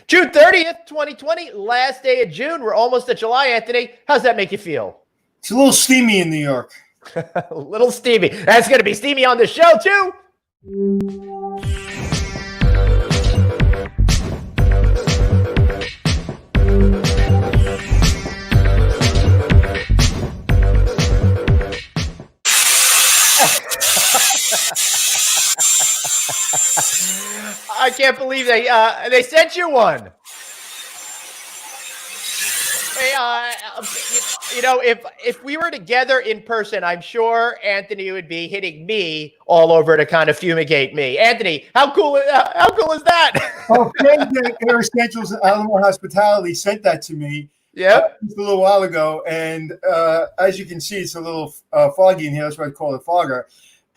June 30th, 2020, last day of June. We're almost at July, Anthony. How's that make you feel? It's a little steamy in New York. A little steamy. That's going to be steamy on the show, too. I can't believe they sent you one. If we were together in person, I'm sure Anthony would be hitting me all over to kind of fumigate me. Anthony, how cool is that? Oh, friend at Air Essentials and Atrium Hospitality sent that to me. Yeah, just a little while ago, and as you can see, it's a little foggy in here. That's why I call it fogger.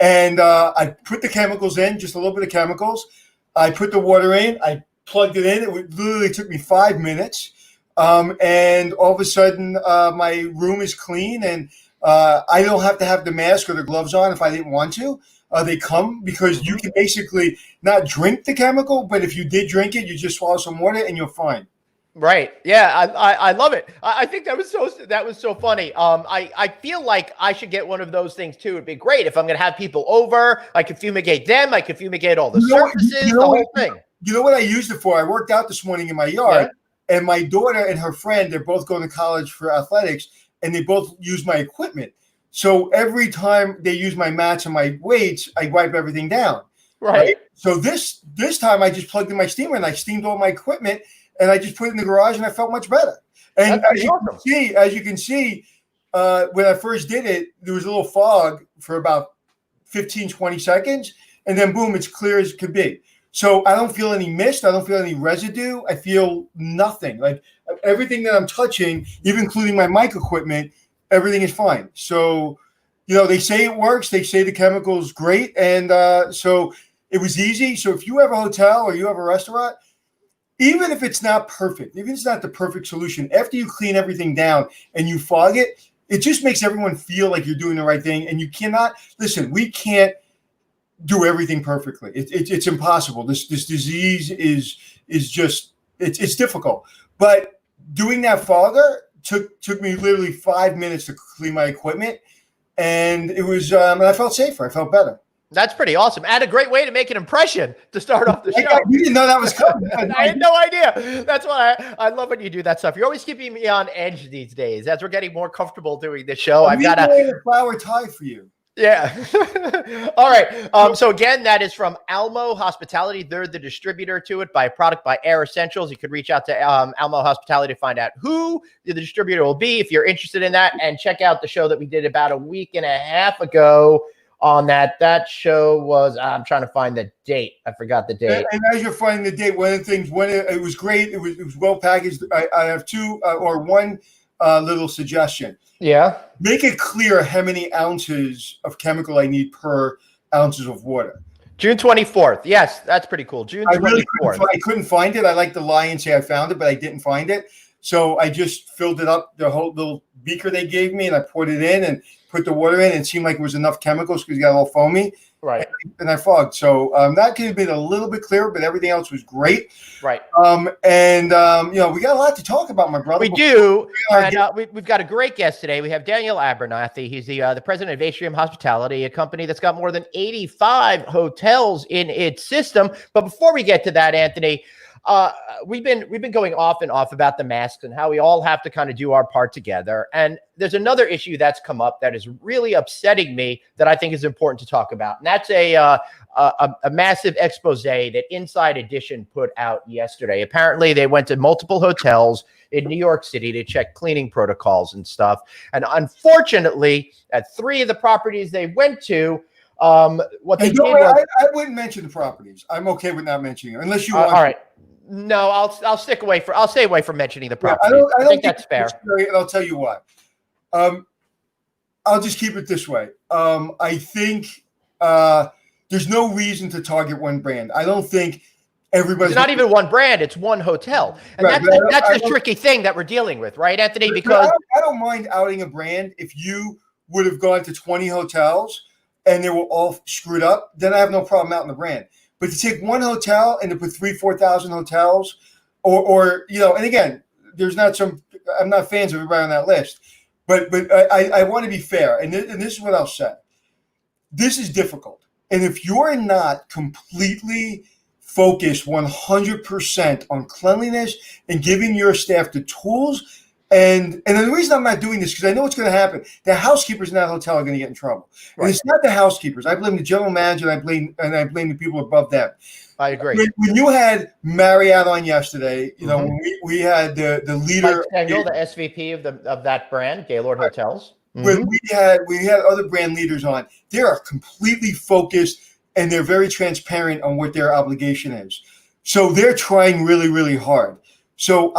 And I put the chemicals in, just a little bit of chemicals. I put the water in. I plugged it in. It literally took me 5 minutes. And all of a sudden, my room is clean, and I don't have to have the mask or the gloves on if I didn't want to. They come because you can basically not drink the chemical, but if you did drink it, you just swallow some water and you're fine. Right. Yeah, I love it. I think that was so funny. I feel like I should get one of those things too. It'd be great if I'm going to have people over. I could fumigate them. I could fumigate all the surfaces, the whole thing. You know what I used it for? I worked out this morning in my yard, and my daughter and her friend, they're both going to college for athletics, and they both use my equipment. So every time they use my mats and my weights, I wipe everything down. Right. So this time I just plugged in my steamer and I steamed all my equipment. And I just put it in the garage, and I felt much better. And as you can see, when I first did it, there was a little fog for about 15, 20 seconds, and then boom, it's clear as could be. So I don't feel any mist. I don't feel any residue. I feel nothing. Like everything that I'm touching, even including my mic equipment, everything is fine. So, they say it works. They say the chemical is great. And so it was easy. So if you have a hotel or you have a restaurant, even if it's not perfect, even if it's not the perfect solution, after you clean everything down and you fog it, it just makes everyone feel like you're doing the right thing. And you cannot listen. We can't do everything perfectly. It's impossible. This disease is just it's difficult. But doing that fogger took me literally 5 minutes to clean my equipment, and it was and I felt safer. I felt better. That's pretty awesome. And a great way to make an impression to start off the show. You didn't know that was coming. I had no idea. That's why I love when you do that stuff. You're always keeping me on edge these days. As we're getting more comfortable doing this show, I've got a flower tie for you. Yeah. All right. So again, that is from Almo Hospitality. They're the distributor to it by product by Air Essentials. You could reach out to Almo Hospitality to find out who the distributor will be if you're interested in that, and check out the show that we did about a week and a half ago on that. That show was, I'm trying to find the date. I forgot the date. And as you're finding the date, one of the things, it was great. It was well packaged. I have one little suggestion. Yeah. Make it clear how many ounces of chemical I need per ounces of water. June 24th. Yes, that's pretty cool. June 24th. I couldn't find it. I like to lie and say I found it, but I didn't find it. So I just filled it up, the whole little beaker they gave me, and I poured it in and put the water in, and it seemed like it was enough chemicals because it got all foamy. Right. And I fogged. So that could have been a little bit clearer, but everything else was great. Right. We got a lot to talk about, my brother. We do. We've got a great guest today. We have Daniel Abernethy. He's the president of Atrium Hospitality, a company that's got more than 85 hotels in its system. But before we get to that, Anthony, we've been going off and off about the masks and how we all have to kind of do our part together. And there's another issue that's come up that is really upsetting me that I think is important to talk about. And that's a massive expose that Inside Edition put out yesterday. Apparently, they went to multiple hotels in New York City to check cleaning protocols and stuff. And unfortunately, at 3 of the properties they went to, I wouldn't mention the properties. I'm okay with not mentioning them unless you want. All right. No, I'll stay away from mentioning the property. I think that's fair. And I'll tell you why. I'll just keep it this way. I think there's no reason to target one brand. I don't think everybody's. It's not even one brand; it's one hotel, and that's the tricky thing that we're dealing with, right, Anthony? Because I don't mind outing a brand if you would have gone to 20 hotels and they were all screwed up. Then I have no problem outing the brand. But to take one hotel and to put 3,000-4,000 hotels, or and again, I'm not fans of everybody on that list, but I want to be fair, and this is what I'll say. This is difficult, and if you're not completely focused 100% on cleanliness and giving your staff the tools. And the reason I'm not doing this, because I know what's going to happen. The housekeepers in that hotel are going to get in trouble. Right. And it's not the housekeepers. I blame the general manager, and I blame the people above them. I agree. When you had Marriott on yesterday, when we had the leader, Mike Stengel, the SVP of that brand, Gaylord Hotels. When we had other brand leaders on, they are completely focused and they're very transparent on what their obligation is. So they're trying really, really hard. So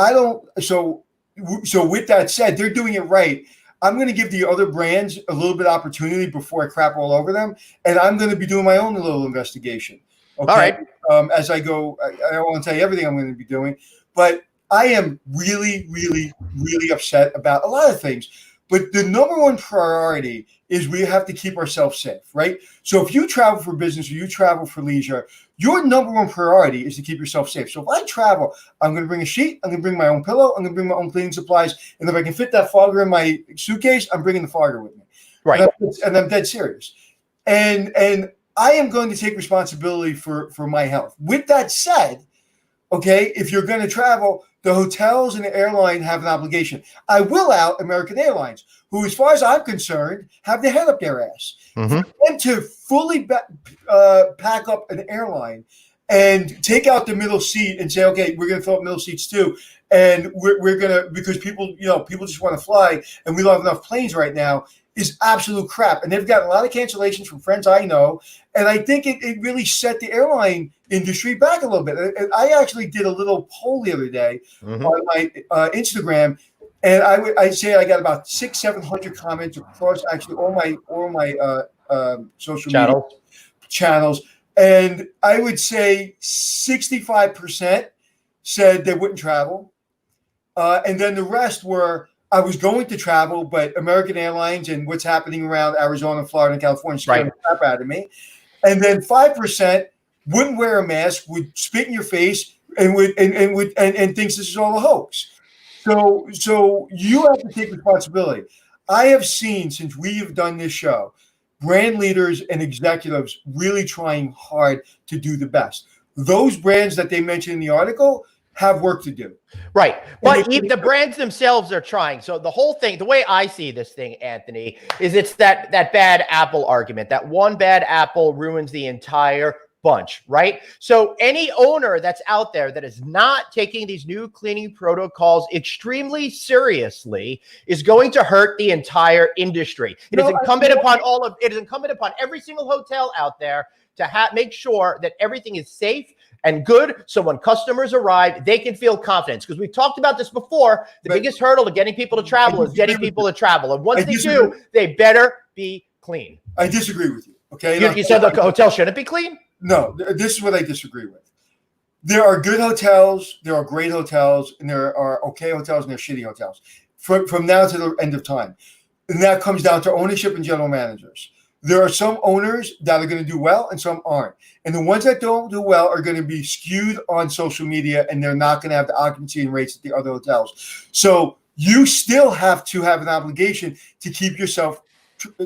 with that said, they're doing it right. I'm going to give the other brands a little bit of opportunity before I crap all over them. And I'm going to be doing my own little investigation. Okay. All right. As I go, I don't want to tell you everything I'm going to be doing, but I am really, really, really upset about a lot of things. But the number one priority is we have to keep ourselves safe, right? So if you travel for business or you travel for leisure, your number one priority is to keep yourself safe. So if I travel, I'm going to bring a sheet, I'm going to bring my own pillow, I'm going to bring my own cleaning supplies, and if I can fit that fogger in my suitcase, I'm bringing the fogger with me. Right. And I'm dead serious. And I am going to take responsibility for my health. With that said, okay, if you're going to travel, the hotels and the airline have an obligation. I will out American Airlines, who, as far as I'm concerned, have their head up their ass. Mm-hmm. For them to fully pack up an airline and take out the middle seat and say, okay, we're going to fill up middle seats too. And we're going to, because people just want to fly and we don't have enough planes right now, is absolute crap. And they've gotten a lot of cancellations from friends I know. And I think it really set the airline industry back a little bit. And I actually did a little poll the other day on my Instagram. And I'd say I got about 600-700 comments across actually all my social media channels. And I would say 65% said they wouldn't travel. And then the rest were, I was going to travel, but American Airlines and what's happening around Arizona, Florida, and California scared the crap out of me. And then 5% wouldn't wear a mask, would spit in your face, and thinks this is all a hoax. So you have to take responsibility. I have seen, since we have done this show, brand leaders and executives really trying hard to do the best. Those brands that they mentioned in the article have work to do. Right. But the brands themselves are trying. So the whole thing, the way I see this thing, Anthony, is it's that bad apple argument, that one bad apple ruins the entire bunch, right? So any owner that's out there that is not taking these new cleaning protocols extremely seriously is going to hurt the entire industry. It is incumbent upon every single hotel out there to make sure that everything is safe and good, so when customers arrive, they can feel confidence. Because we've talked about this before. The biggest hurdle to getting people to travel is getting people to travel. And once they do, they better be clean. I disagree with you. Okay. You said the hotel shouldn't be clean? No, this is what I disagree with. There are good hotels, there are great hotels, and there are okay hotels and there are shitty hotels. From now to the end of time. And that comes down to ownership and general managers. There are some owners that are going to do well and some aren't. And the ones that don't do well are going to be skewed on social media and they're not going to have the occupancy and rates at the other hotels. So you still have to have an obligation to keep yourself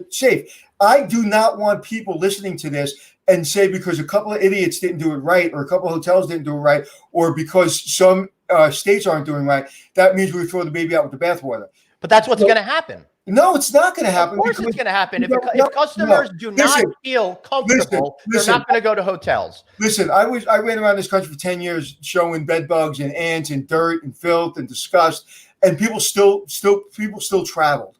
safe. I do not want people listening to this and say because a couple of idiots didn't do it right or a couple of hotels didn't do it right or because some states aren't doing right, that means we throw the baby out with the bathwater. But that's what's going to happen. No, it's not going to happen. Of course it's going to happen. If customers do not feel comfortable, they're not going to go to hotels. Listen, I ran around this country for 10 years showing bed bugs and ants and dirt and filth and disgust, and people still traveled.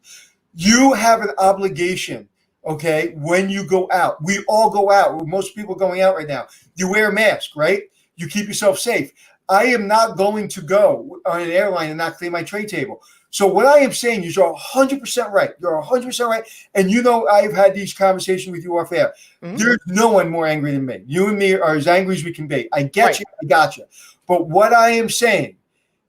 You have an obligation, okay, when you go out. We all go out. Most people going out right now. You wear a mask, right? You keep yourself safe. I am not going to go on an airline and not clean my tray table. So what I am saying is you're 100% right. You're 100% right. And I've had these conversations with you off air. Mm-hmm. There's no one more angry than me. You and me are as angry as we can be. I get you. I got you. But what I am saying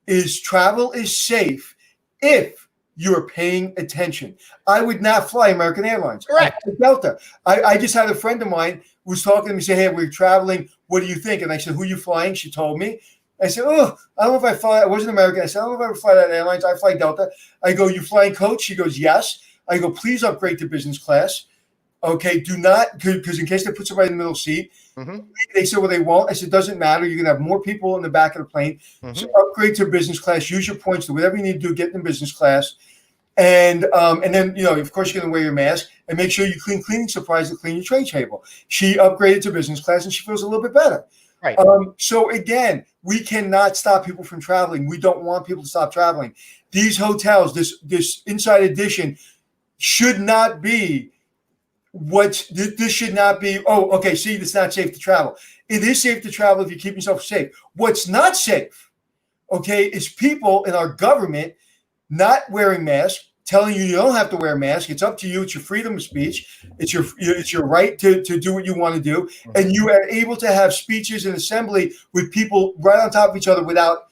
is travel is safe if you're paying attention. I would not fly American Airlines. Correct. Delta. I just had a friend of mine who was talking to me, say, hey, we're traveling. What do you think? And I said, who are you flying? She told me. I said, oh, I don't know if I fly. I wasn't American. I said, I don't know if I ever fly that airlines. I fly Delta. I go, you flying coach? She goes, yes. I go, please upgrade to business class. Okay, do not, because in case they put somebody in the middle seat, they said, well, they won't. I said, doesn't matter. You're going to have more people in the back of the plane. So upgrade to business class. Use your points. Do whatever you need to do. Get in business class. And then, of course, you're going to wear your mask and make sure you clean cleaning supplies and clean your tray table. She upgraded to business class and she feels a little bit better. Right. So again, we cannot stop people from traveling. We don't want people to stop traveling. These hotels, this Inside Edition should not be this should not be, oh, okay, see, it's not safe to travel. It is safe to travel if you keep yourself safe. What's not safe, okay, is people in our government not wearing masks, telling you don't have to wear a mask. It's up to you. It's your freedom of speech. It's your right to do what you want to do. And you are able to have speeches in assembly with people right on top of each other without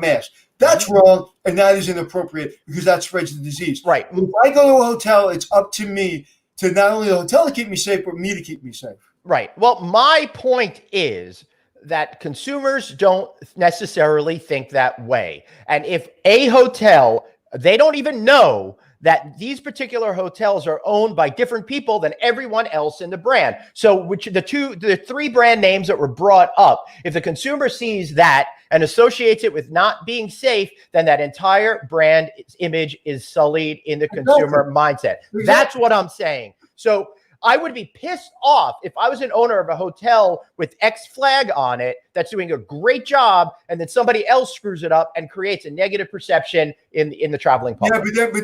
masks. That's wrong, and that is inappropriate because that spreads the disease. Right. If I go to a hotel, it's up to me to not only the hotel to keep me safe, but me to keep me safe. Right. Well, my point is that consumers don't necessarily think that way. And if a hotel, they don't even know that these particular hotels are owned by different people than everyone else in the brand. So the three brand names that were brought up, if the consumer sees that and associates it with not being safe, then that entire brand image is sullied in the consumer mindset. That's what I'm saying. So I would be pissed off if I was an owner of a hotel with X flag on it that's doing a great job, and then somebody else screws it up and creates a negative perception in the traveling public. Yeah, but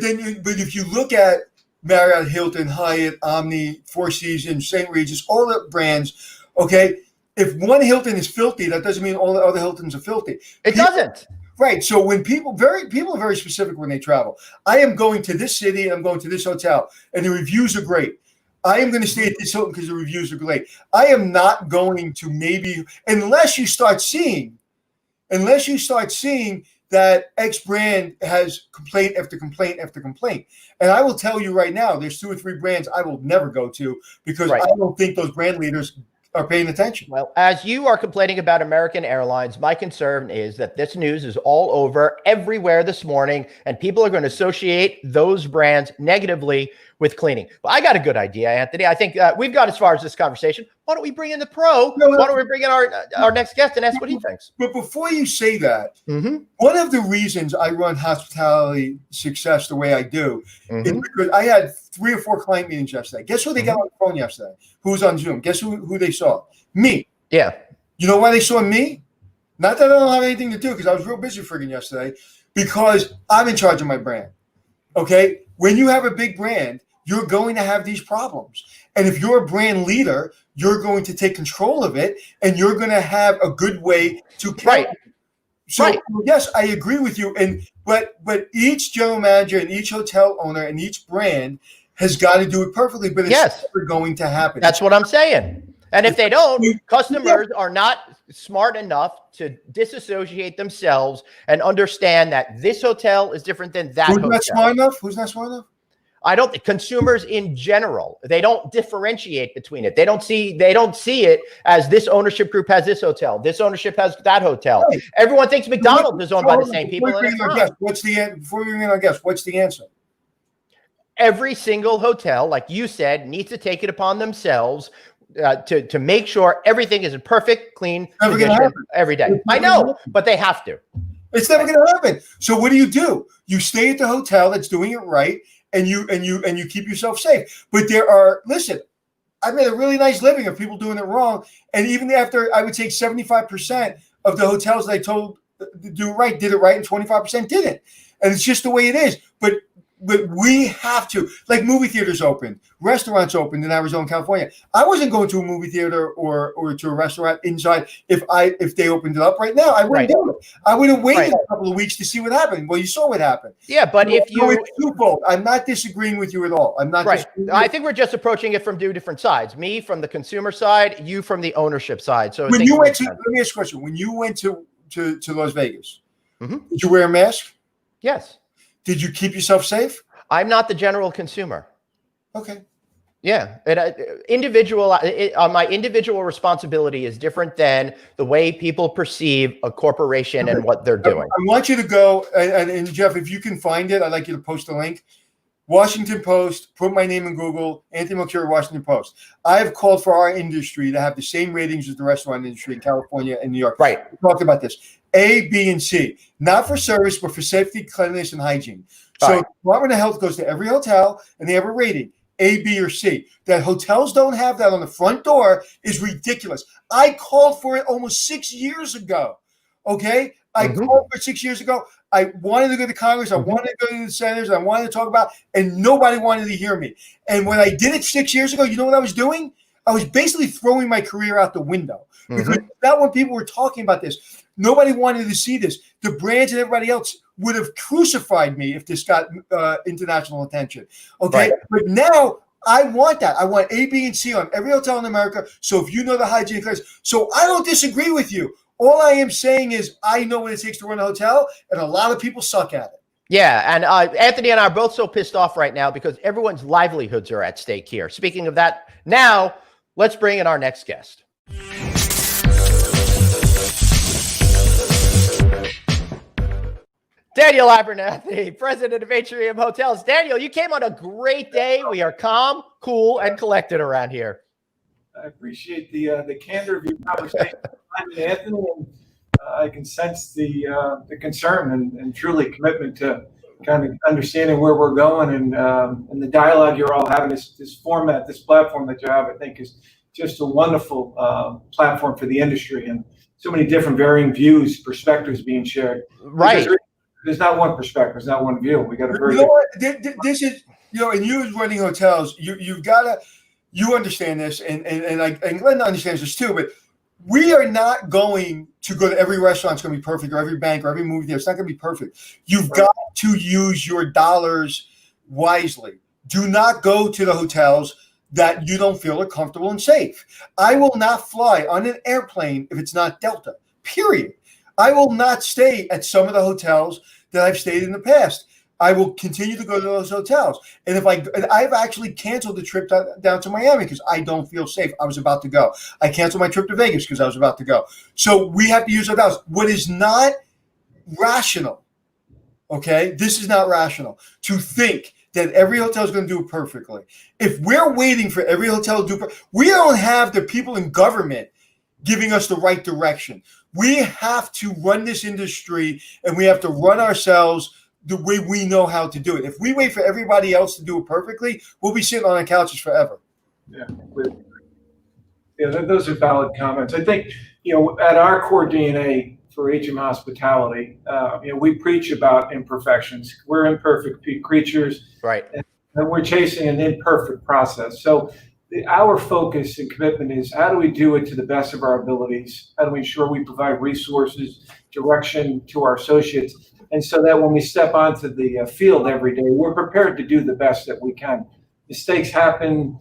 if you look at Marriott, Hilton, Hyatt, Omni, Four Seasons, St. Regis, all the brands, okay, if one Hilton is filthy, that doesn't mean all the other Hiltons are filthy. It doesn't. Right. So when people are very specific when they travel. I am going to this city and I'm going to this hotel, and the reviews are great. I am going to stay at this Hilton because the reviews are great. I am not going to unless you start seeing that X brand has complaint after complaint after complaint. And I will tell you right now, there's 2 or 3 brands I will never go to because I don't think those brand leaders are paying attention. Well, as you are complaining about American Airlines, my concern is that this news is all over everywhere this morning, and people are going to associate those brands negatively with cleaning. Well, I got a good idea, Anthony. I think we've got as far as this conversation. Why don't we bring in the pro? Why don't we bring in our next guest and ask what he thinks? But before you say that, one of the reasons I run hospitality success the way I do is because I had 3 or 4 client meetings yesterday. Guess who they got on the phone yesterday? Who was on Zoom? Guess who they saw? Me. Yeah. You know why they saw me? Not that I don't have anything to do, because I was real busy friggin' yesterday, because I'm in charge of my brand. Okay? When you have a big brand, you're going to have these problems. And if you're a brand leader, you're going to take control of it, and you're going to have a good way to carry it. So yes, I agree with you. But each general manager and each hotel owner and each brand has got to do it perfectly, but it's never going to happen. That's what I'm saying. And if they don't, customers are not smart enough to disassociate themselves and understand that this hotel is different than that hotel. Who's not smart enough? Who's not smart enough? I don't think consumers in general, they don't differentiate between it. They don't see it as this ownership group has this hotel. This ownership has that hotel. Right. Everyone thinks McDonald's is owned by the same people. Before we bring our guest, what's the answer? Every single hotel, like you said, needs to take it upon themselves to make sure everything is in perfect, clean condition every day. I know, but they have to. It's never going to happen. So what do? You stay at the hotel that's doing it right, and you keep yourself safe. But I've made a really nice living of people doing it wrong. And even after, I would say 75% of the hotels that I told do it right, did it right, and 25% didn't. And it's just the way it is. But we have to, like movie theaters open, restaurants opened in Arizona, California. I wasn't going to a movie theater or to a restaurant inside if they opened it up right now. I wouldn't do it. I would have waited a couple of weeks to see what happened. Well, you saw what happened. Yeah, but it's twofold. I'm not disagreeing with you at all. I'm not. I think we're just approaching it from 2 different sides. Me from the consumer side, you from the ownership side. So let me ask you a question. When you went to Las Vegas, did you wear a mask? Yes. Did you keep yourself safe? I'm not the general consumer. Okay. Yeah, my individual responsibility is different than the way people perceive a corporation and what they're doing. I want you to go and Jeff, if you can find it, I'd like you to post a link. Washington Post, put my name in Google, Anthony Melchiorri, Washington Post. I have called for our industry to have the same ratings as the restaurant industry in California and New York. Right. We talked about this. A, B, and C. Not for service, but for safety, cleanliness, and hygiene. So the Department of Health goes to every hotel, and they have a rating, A, B, or C. That hotels don't have that on the front door is ridiculous. I called for it almost 6 years ago. Okay? I called for it 6 years ago. I wanted to go to Congress. I wanted to go to the senators. I wanted to talk about it, and nobody wanted to hear me. And when I did it 6 years ago, you know what I was doing? I was basically throwing my career out the window. Because that when people were talking about this, nobody wanted to see this. The brands and everybody else would have crucified me if this got international attention. Okay? Right. But now I want that. I want A, B, and C on every hotel in America. So if you know the hygiene class, so I don't disagree with you. All I am saying is I know what it takes to run a hotel, and a lot of people suck at it. Yeah, and Anthony and I are both so pissed off right now because everyone's livelihoods are at stake here. Speaking of that, now let's bring in our next guest. Daniel Abernethy, president of Atrium Hotels. Daniel, you came on a great day. We are calm, cool, and collected around here. I appreciate the candor of your conversation, Anthony, and I can sense the concern and truly commitment to kind of understanding where we're going and the dialogue you're all having. This format, this platform that you have, I think, is just a wonderful platform for the industry, and so many different varying views, perspectives being shared. Right. There's not one perspective. There's not one view. We got a very. You know what? This is, and you as running hotels, you've got to. You understand this, and Glenn understands this too, but we are not going to go to every restaurant. It's going to be perfect, or every bank, or every movie theater. It's not going to be perfect. You've got to use your dollars wisely. Do not go to the hotels that you don't feel are comfortable and safe. I will not fly on an airplane if it's not Delta, period. I will not stay at some of the hotels that I've stayed in the past. I will continue to go to those hotels. And I've actually canceled the trip down to Miami because I don't feel safe. I was about to go. I canceled my trip to Vegas because I was about to go. So we have to use hotels. What is not rational, okay? This is not rational to think that every hotel is going to do it perfectly. If we're waiting for every hotel to do it, we don't have the people in government giving us the right direction. We have to run this industry, and we have to run ourselves the way we know how to do it. If we wait for everybody else to do it perfectly, we'll be sitting on our couches forever. Yeah, those are valid comments. I think, at our core DNA for Atrium Hospitality, we preach about imperfections. We're imperfect creatures, right? And we're chasing an imperfect process. So our focus and commitment is how do we do it to the best of our abilities? How do we ensure we provide resources, direction to our associates? And so that when we step onto the field every day, we're prepared to do the best that we can. Mistakes happen.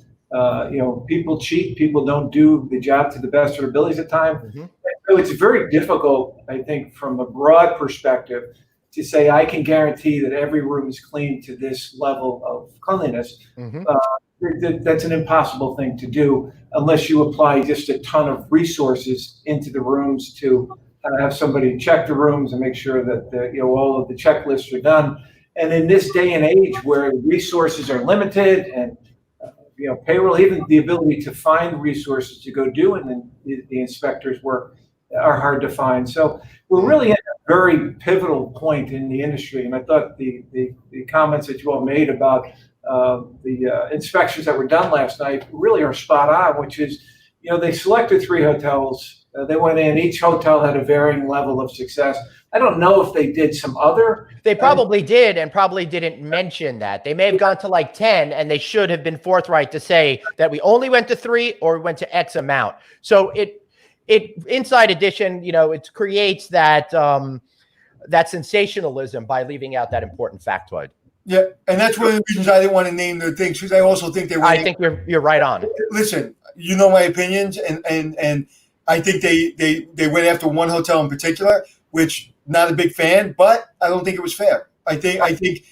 People cheat. People don't do the job to the best of their abilities at times. So it's very difficult, I think, from a broad perspective, to say I can guarantee that every room is clean to this level of cleanliness. That's an impossible thing to do unless you apply just a ton of resources into the rooms to have somebody check the rooms and make sure that all of the checklists are done. And in this day and age where resources are limited and payroll, even the ability to find resources to go do and then the inspectors' work are hard to find. So we're really at a very pivotal point in the industry. And I thought the comments that you all made about the inspections that were done last night really are spot on, which is, they selected 3 hotels. They went in. Each hotel had a varying level of success. I don't know if they did some other. They probably did, and probably didn't mention that. They may have gone to like 10, and they should have been forthright to say that we only went to 3 or went to X amount. So it Inside Edition, it creates that that sensationalism by leaving out that important factoid. Yeah, and that's one of the reasons I didn't want to name the things, because I also think they were. I think you're right on. Listen, you know my opinions, and I think they went after one hotel in particular, which not a big fan, but I don't think it was fair. I think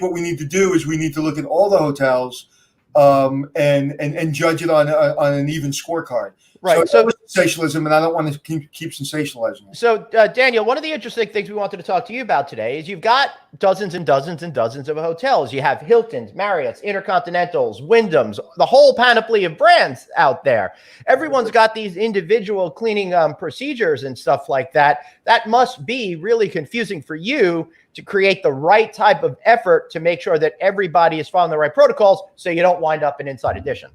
what we need to do is we need to look at all the hotels and judge it on an even scorecard. Right. So sensationalism, and I don't want to keep sensationalizing it. So, Daniel, one of the interesting things we wanted to talk to you about today is you've got dozens and dozens and dozens of hotels. You have Hiltons, Marriotts, Intercontinentals, Wyndhams, the whole panoply of brands out there. Everyone's got these individual cleaning procedures and stuff like that. That must be really confusing for you to create the right type of effort to make sure that everybody is following the right protocols so you don't wind up in Inside Edition.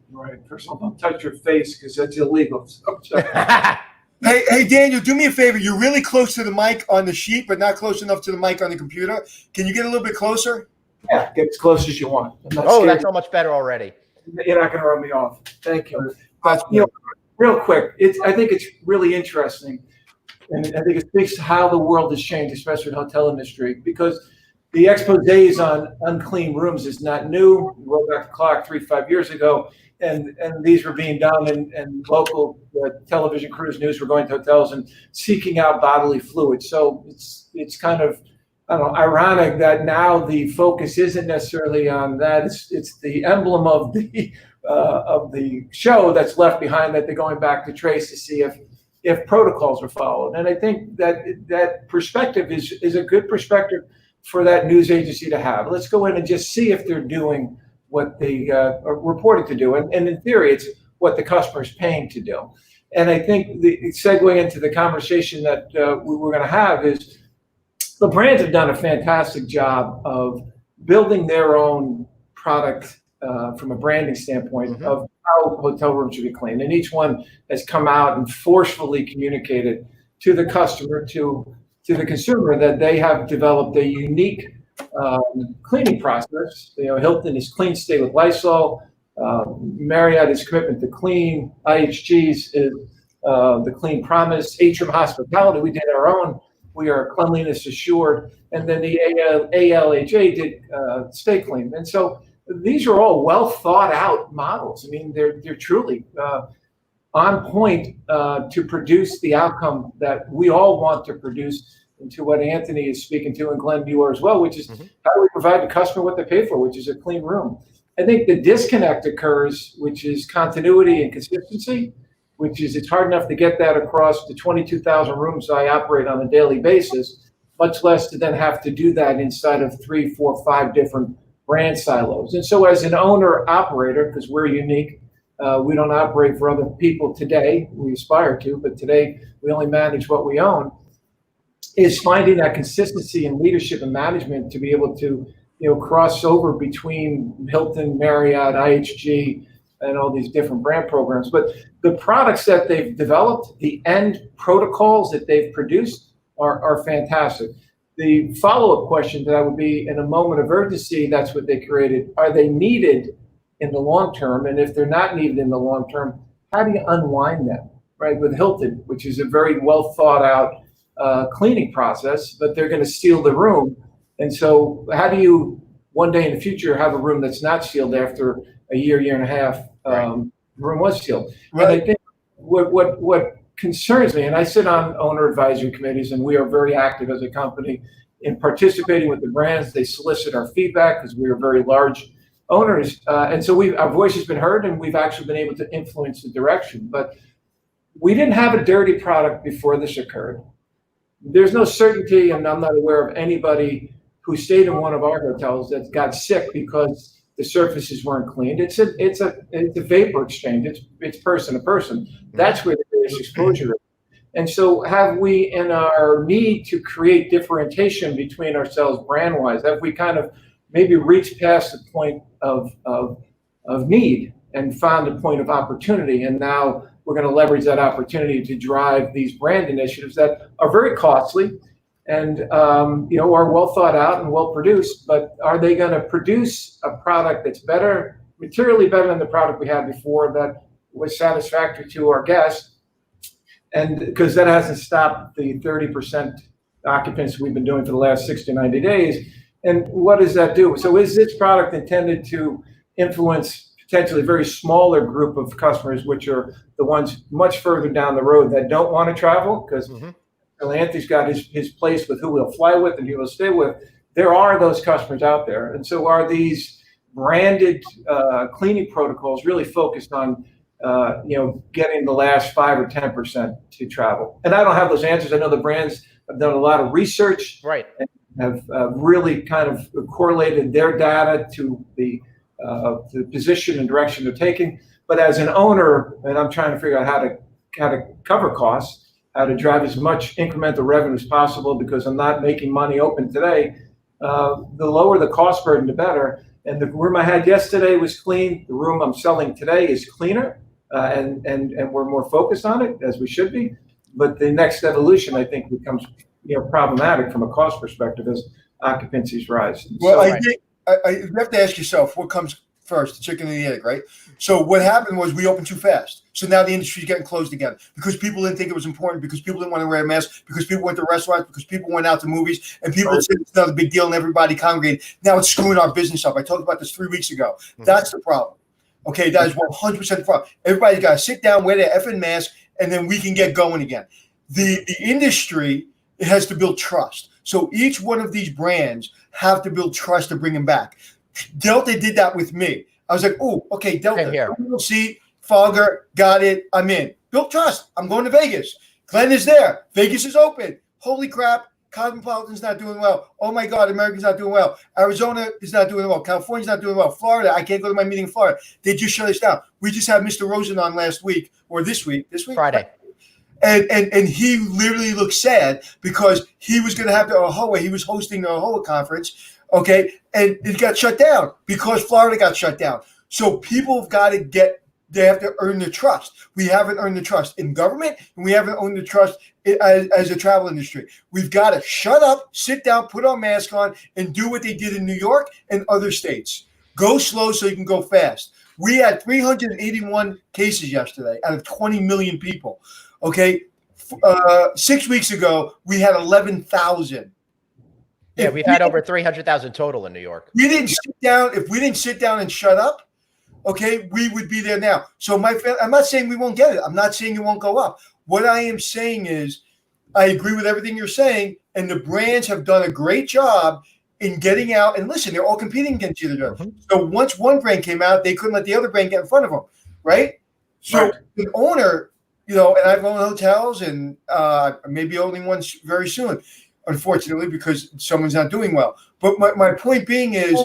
Right. First of all, don't touch your face because that's illegal. Hey, Daniel, do me a favor. You're really close to the mic on the sheet, but not close enough to the mic on the computer. Can you get a little bit closer? Yeah, get as close as you want. That's so much better already. You're not going to rub me off. Thank you. Real quick, I think it's really interesting, and I think it speaks to how the world has changed, especially the hotel industry, because the exposés on unclean rooms is not new. We roll back the clock 3-5 years ago. And these were being done, and local television crews, news were going to hotels and seeking out bodily fluids. So it's kind of, I don't know, ironic that now the focus isn't necessarily on that. It's the emblem of the show that's left behind, that they're going back to trace to see if protocols are followed. And I think that perspective is a good perspective for that news agency to have. Let's go in and just see if they're doing what they are reported to do. And in theory, it's what the customer is paying to do. And I think the segue into the conversation that we were going to have is the brands have done a fantastic job of building their own product from a branding standpoint of how hotel rooms should be cleaned. And each one has come out and forcefully communicated to the customer, to the consumer, that they have developed a unique cleaning process. Hilton is Clean Stay with Lysol. Marriott is Commitment to Clean. IHG's is the Clean Promise. Atrium Hospitality, we did our own. We are Cleanliness Assured. And then the ALHA did Stay Clean. And so these are all well thought out models. I mean, they're truly on point to produce the outcome that we all want to produce, into what Anthony is speaking to, and Glenn, you are as well, which is how do we provide the customer what they pay for, which is a clean room. I think the disconnect occurs, which is continuity and consistency, which is it's hard enough to get that across the 22,000 rooms I operate on a daily basis, much less to then have to do that inside of 3, 4, 5 different brand silos. And so as an owner operator, because we're unique, we don't operate for other people today. We aspire to, but today we only manage what we own. Is finding that consistency in leadership and management to be able to, cross over between Hilton, Marriott, IHG, and all these different brand programs. But the products that they've developed, the end protocols that they've produced are fantastic. The follow-up question to that would be, in a moment of urgency, that's what they created. Are they needed in the long term? And if they're not needed in the long term, how do you unwind them? Right, with Hilton, which is a very well thought out cleaning process, but they're going to seal the room. And so how do you one day in the future have a room that's not sealed after a year and a half the room was sealed? Right. And I think what concerns me, and I sit on owner advisory committees, and we are very active as a company in participating with the brands. They solicit our feedback because we are very large owners. And so our voice has been heard, and we've actually been able to influence the direction. But we didn't have a dirty product before this occurred. There's no certainty, and I'm not aware of anybody who stayed in one of our hotels that got sick because the surfaces weren't cleaned. It's a vapor exchange. It's person to person. That's where the greatest exposure is. And so have we, in our need to create differentiation between ourselves brand-wise, have we kind of maybe reached past the point of need and found a point of opportunity? And now we're going to leverage that opportunity to drive these brand initiatives that are very costly and are well thought out and well produced. But are they going to produce a product that's better, materially better than the product we had before, that was satisfactory to our guests? And because that hasn't stopped the 30% occupancy we've been doing for the last 60 to 90 days. And what does that do? So is this product intended to influence potentially a very smaller group of customers, which are the ones much further down the road that don't want to travel? Because Anthony's got his place with who he'll fly with and who he'll stay with. There are those customers out there. And so are these branded cleaning protocols really focused on getting the last 5 or 10% to travel. And I don't have those answers. I know the brands have done a lot of research, right, and have really kind of correlated their data to the position and direction they're taking. But as an owner, and I'm trying to figure out how to cover costs, how to drive as much incremental revenue as possible, because I'm not making money open today. The lower the cost burden, the better. And the room I had yesterday was clean. The room I'm selling today is cleaner, and we're more focused on it, as we should be. But the next evolution, I think, becomes problematic from a cost perspective as occupancies rise. Well, I think you have to ask yourself what comes first, the chicken and the egg, right? So what happened was we opened too fast. So now the industry's getting closed again because people didn't think it was important, because people didn't want to wear a mask, because people went to restaurants, because people went out to movies, and people said it's not a big deal, and everybody congregated. Now it's screwing our business up. I talked about this 3 weeks ago. That's the problem. Okay, that is 100% the problem. Everybody's got to sit down, wear their effing mask, and then we can get going again. The industry has to build trust. So each one of these brands have to build trust to bring them back. Delta did that with me. I was like, oh, okay, Delta, we'll see. Fogger, got it. I'm in. Built trust. I'm going to Vegas. Glenn is there. Vegas is open. Holy crap. Cosmopolitan's not doing well. Oh my God, America's not doing well. Arizona is not doing well. California's not doing well. Florida, I can't go to my meeting in Florida. They just shut us down. We just had Mr. Rosen on last week, or this week. Friday. And he literally looked sad because he was going to have the AHOA. He was hosting the AHOA conference. Okay. And it got shut down because Florida got shut down. So people have got to they have to earn the trust. We haven't earned the trust in government, and we haven't earned the trust as a travel industry. We've got to shut up, sit down, put our mask on, and do what they did in New York and other states. Go slow so you can go fast. We had 381 cases yesterday out of 20 million people. Okay. 6 weeks ago, we had 11,000. Yeah, we've had over 300,000 total in New York. We didn't sit down. If we didn't sit down and shut up, okay, we would be there now. So I'm not saying we won't get it. I'm not saying it won't go up. What I am saying is I agree with everything you're saying, and the brands have done a great job in getting out. And listen, they're all competing against each other. Mm-hmm. So once one brand came out, they couldn't let the other brand get in front of them, right? So the owner, and I've owned hotels, and maybe owning one very soon, unfortunately, because someone's not doing well. But my point being is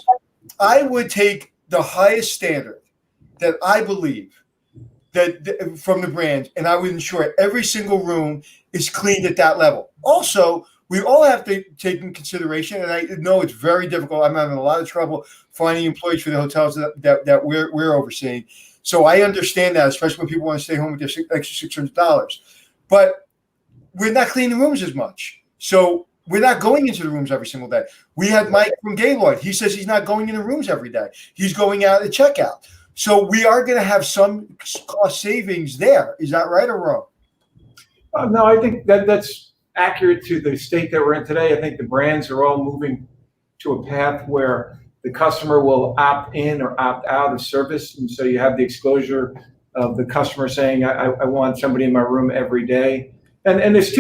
I would take the highest standard that I believe that from the brand, and I would ensure every single room is cleaned at that level. Also, we all have to take in consideration, and I know it's very difficult. I'm having a lot of trouble finding employees for the hotels that we're overseeing. So I understand that, especially when people want to stay home with their extra $600. But we're not cleaning rooms as much. So we're not going into the rooms every single day. We had Mike from Gaylord. He says he's not going into rooms every day. He's going out at checkout. So we are going to have some cost savings there. Is that right or wrong? No, I think that's accurate to the state that we're in today. I think the brands are all moving to a path where the customer will opt in or opt out of service. And so you have the exposure of the customer saying, I want somebody in my room every day. And there's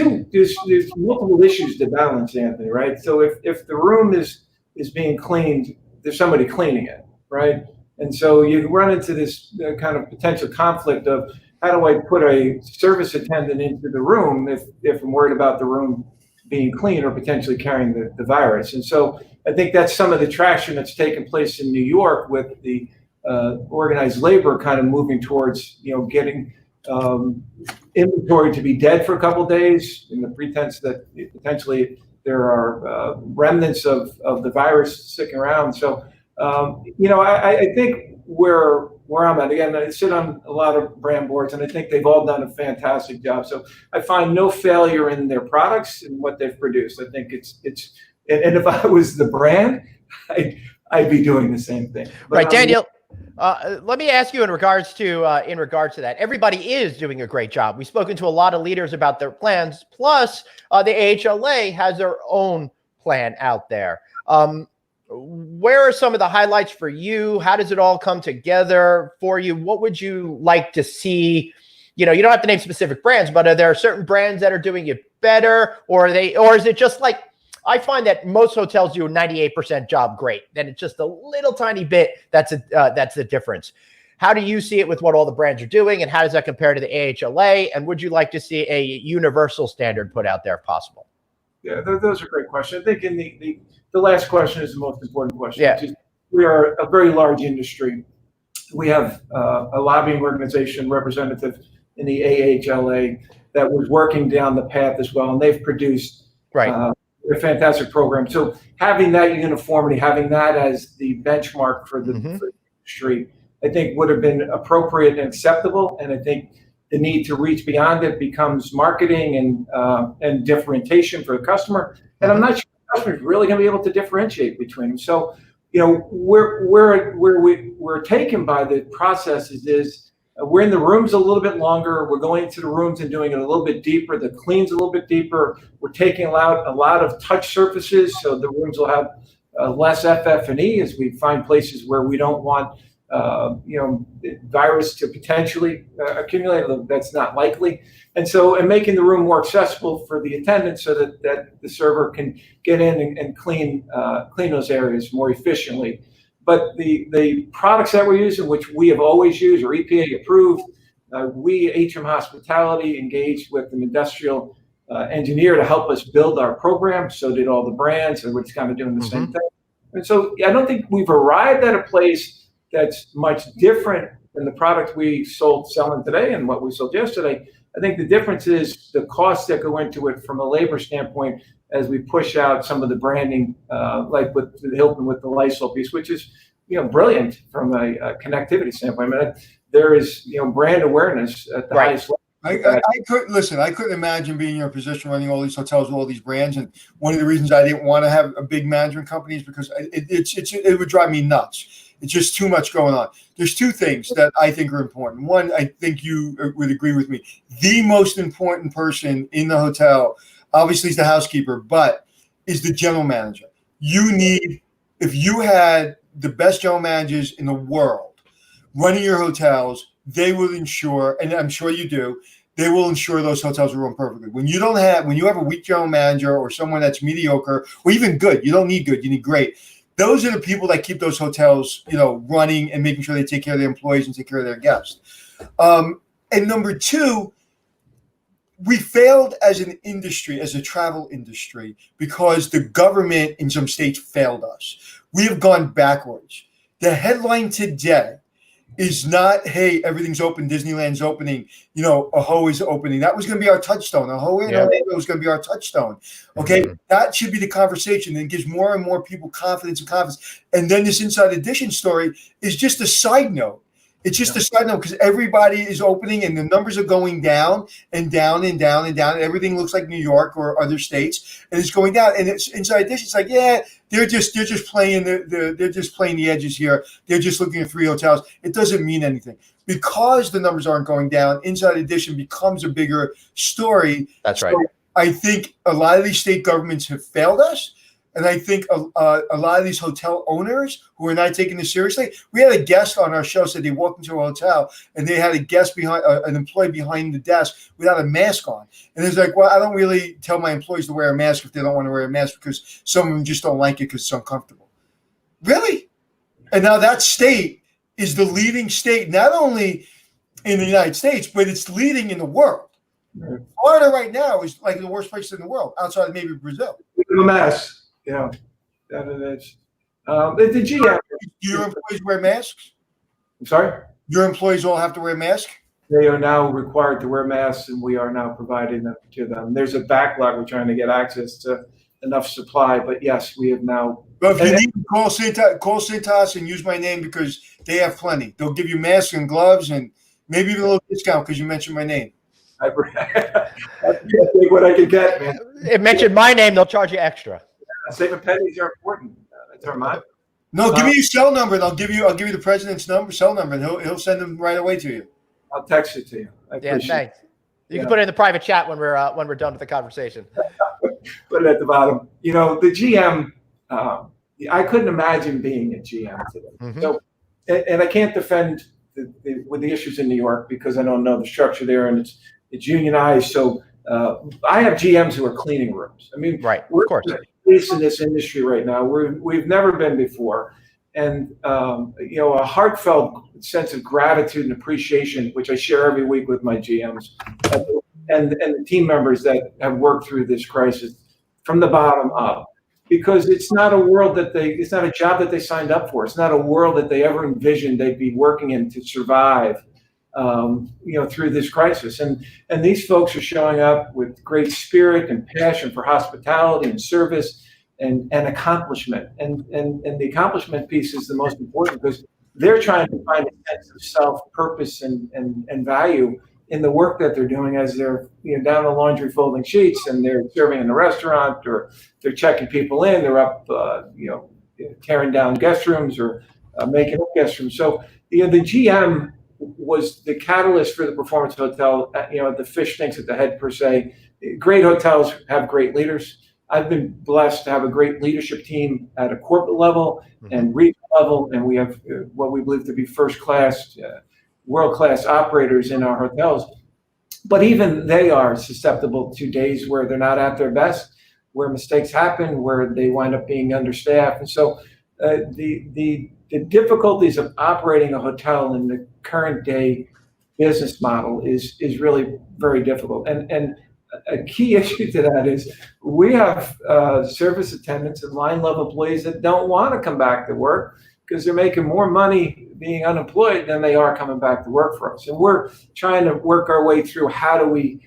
multiple issues to balance, Anthony, right? So if the room is being cleaned, there's somebody cleaning it, right? And so you run into this kind of potential conflict of how do I put a service attendant into the room if I'm worried about the room being clean or potentially carrying the virus. And so I think that's some of the traction that's taken place in New York with the organized labor kind of moving towards, getting inventory to be dead for a couple of days in the pretense that potentially there are remnants of the virus sticking around. So, I think where I'm at, again, I sit on a lot of brand boards, and I think they've all done a fantastic job. So I find no failure in their products and what they've produced. I think it's and if I was the brand, I'd be doing the same thing. But right, Daniel. Let me ask you in regards to that. Everybody is doing a great job. We've spoken to a lot of leaders about their plans. Plus, the AHLA has their own plan out there. Where are some of the highlights for you? How does it all come together for you? What would you like to see? You don't have to name specific brands, but are there certain brands that are doing it better, or is it just like I find that most hotels do a 98% job great. Then it's just a little tiny bit that's the difference. How do you see it with what all the brands are doing, and how does that compare to the AHLA? And would you like to see a universal standard put out there if possible? Yeah, those are great questions. I think in the last question is the most important question. Yeah. We are a very large industry. We have a lobbying organization representative in the AHLA that was working down the path as well, and they've produced a fantastic program. So having that uniformity, having that as the benchmark for the industry, I think would have been appropriate and acceptable. And I think the need to reach beyond it becomes marketing and differentiation for the customer. And I'm not sure the customer is really going to be able to differentiate between them. So, where we're taken by the processes is we're in the rooms a little bit longer. We're going into the rooms and doing it a little bit deeper. The clean's a little bit deeper. We're taking out a lot of touch surfaces, so the rooms will have less FF&E as we find places where we don't want virus to potentially accumulate. That's not likely. And making the room more accessible for the attendant so that the server can get in and clean those areas more efficiently. But the products that we're using, which we have always used, are EPA approved. We, Atrium Hospitality, engaged with an industrial engineer to help us build our program. So did all the brands, and we're just kind of doing the same thing. And so I don't think we've arrived at a place that's much different than the product we selling today and what we sold yesterday. I think the difference is the costs that go into it from a labor standpoint as we push out some of the branding, like with the Hilton with the Lysol piece, which is brilliant from a connectivity standpoint. I mean, there is brand awareness at the highest level. I couldn't imagine being in your position running all these hotels with all these brands. And one of the reasons I didn't want to have a big management company is because it would drive me nuts. It's just too much going on. There's two things that I think are important. One, I think you would agree with me. The most important person in the hotel, obviously, is the housekeeper, but is the general manager. If you had the best general managers in the world running your hotels, they will ensure, and I'm sure you do, they will ensure those hotels are run perfectly. When you have a weak general manager or someone that's mediocre or even good, you don't need good, you need great. Those are the people that keep those hotels, running and making sure they take care of their employees and take care of their guests. And number two, we failed as an industry, as a travel industry, because the government in some states failed us. We have gone backwards. The headline today is not, hey, everything's open, Disneyland's opening, AHO is opening. That was going to be our touchstone. AHO in Orlando was going to be our touchstone. Okay, that should be the conversation. And it gives more and more people confidence. And then this Inside Edition story is just a side note. It's just a side note because everybody is opening and the numbers are going down and down and down and down. Everything looks like New York or other states, and it's going down. And it's Inside Edition. It's like, they're just playing they're just playing the edges here. They're just looking at 3 hotels. It doesn't mean anything because the numbers aren't going down. Inside Edition becomes a bigger story. That's right. So I think a lot of these state governments have failed us. And I think a lot of these hotel owners who are not taking this seriously. We had a guest on our show said they walked into a hotel and they had a guest behind an employee behind the desk without a mask on. And it's like, well, I don't really tell my employees to wear a mask if they don't want to wear a mask because some of them just don't like it because it's uncomfortable. Really? And now that state is the leading state, not only in the United States, but it's leading in the world. Right. Florida right now is like the worst place in the world, outside of maybe Brazil. A mess. Yeah, that it is. The GM. Do your employees wear masks? I'm sorry? Your employees all have to wear masks? They are now required to wear masks, and we are now providing them to them. There's a backlog. We're trying to get access to enough supply, but yes, we have now. But if you need to call Cintas and use my name because they have plenty. They'll give you masks and gloves and maybe even a little discount because you mentioned my name. That's what I can get, man. It mentioned my name, they'll charge you extra. Saving pennies are important. That's our motto. No, give me your cell number, and I'll give you the president's cell number, and he'll send them right away to you. I'll text it to you. Thanks. You can put it in the private chat when we're done with the conversation. Put it at the bottom. The GM. I couldn't imagine being a GM today. Mm-hmm. So, and I can't defend with the issues in New York because I don't know the structure there, and it's unionized. So I have GMs who are cleaning rooms. I mean, right, of course. place in this industry right now. We've never been before. And, a heartfelt sense of gratitude and appreciation, which I share every week with my GMs and the team members that have worked through this crisis from the bottom up. Because it's not a job that they signed up for. It's not a world that they ever envisioned they'd be working in to survive, through this crisis. And these folks are showing up with great spirit and passion for hospitality and service and accomplishment. And the accomplishment piece is the most important because they're trying to find a sense of self, purpose, and value in the work that they're doing as they're down the laundry folding sheets and they're serving in the restaurant or they're checking people in, they're up tearing down guest rooms or making up guest rooms. So the GM was the catalyst for the performance hotel. The fish stinks at the head per se. Great hotels have great leaders. I've been blessed to have a great leadership team at a corporate level and regional level, and we have what we believe to be first-class, world-class operators in our hotels. But even they are susceptible to days where they're not at their best, where mistakes happen, where they wind up being understaffed. And so the difficulties of operating a hotel in the current day business model is really very difficult. And a key issue to that is we have service attendants and line level employees that don't want to come back to work because they're making more money being unemployed than they are coming back to work for us. And we're trying to work our way through how do we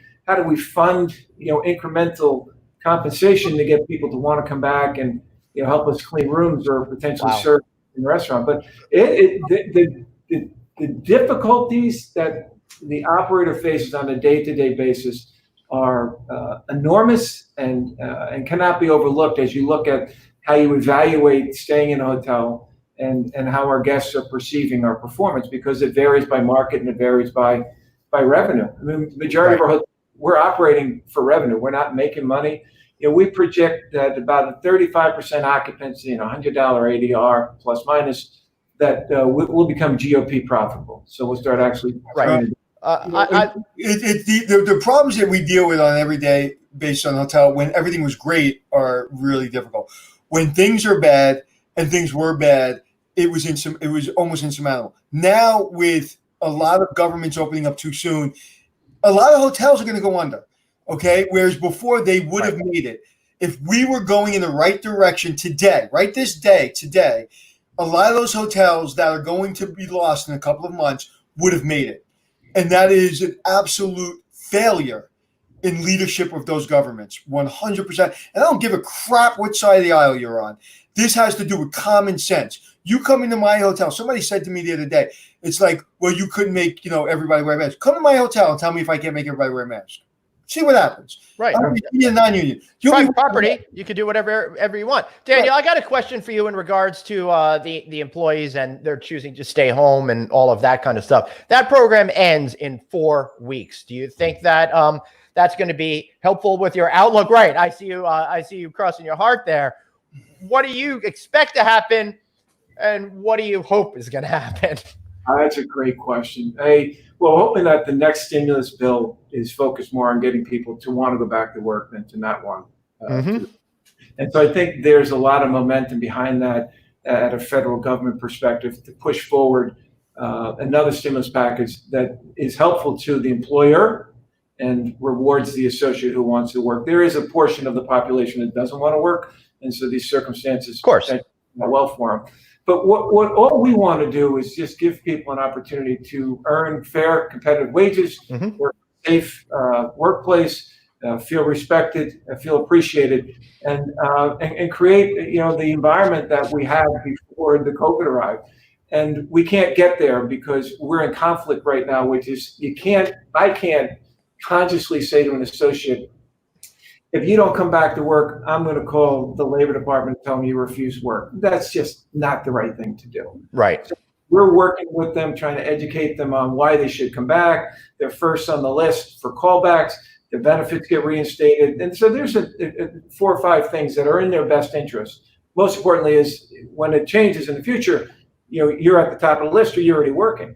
fund incremental compensation to get people to want to come back and help us clean rooms or potentially serve in the restaurant. But the difficulties that the operator faces on a day-to-day basis are enormous and cannot be overlooked as you look at how you evaluate staying in a hotel and how our guests are perceiving our performance, because it varies by market and it varies by revenue. I mean, the majority of our hotels, we're operating for revenue. We're not making money. We project that about a 35% occupancy and $100 ADR plus minus that we'll become GOP profitable. So we'll start actually. Right. The problems that we deal with on every day based on hotel when everything was great are really difficult. When things are bad and things were bad, it was almost insurmountable. Now with a lot of governments opening up too soon, a lot of hotels are going to go under. Okay, whereas before they would have made it. If we were going in the right direction today, today, a lot of those hotels that are going to be lost in a couple of months would have made it. And that is an absolute failure in leadership of those governments, 100%. And I don't give a crap what side of the aisle you're on. This has to do with common sense. You come into my hotel. Somebody said to me the other day, it's like, well, you couldn't make everybody wear masks. Come to my hotel and tell me if I can't make everybody wear a mask. See what happens. Right. Union, non-union. Private property, you can do whatever you want. Daniel, I got a question for you in regards to the employees and they're choosing to stay home and all of that kind of stuff. That program ends in 4 weeks. Do you think that that's going to be helpful with your outlook? Right. I see you crossing your heart there. What do you expect to happen, and what do you hope is going to happen? That's a great question. Hoping that the next stimulus bill is focused more on getting people to want to go back to work than to not want. And so I think there's a lot of momentum behind that at a federal government perspective to push forward another stimulus package that is helpful to the employer and rewards the associate who wants to work. There is a portion of the population that doesn't want to work, and so these circumstances, of course, are well for them. But what all we want to do is just give people an opportunity to earn fair, competitive wages, work in a safe workplace, feel respected, feel appreciated, and create the environment that we had before the COVID arrived. And we can't get there because we're in conflict right now, which is I can't consciously say to an associate, if you don't come back to work, I'm going to call the labor department and tell them you refuse work. That's just not the right thing to do. Right. So we're working with them, trying to educate them on why they should come back. They're first on the list for callbacks. The benefits get reinstated. And so there's 4 or 5 things that are in their best interest. Most importantly is when it changes in the future, you're at the top of the list or you're already working.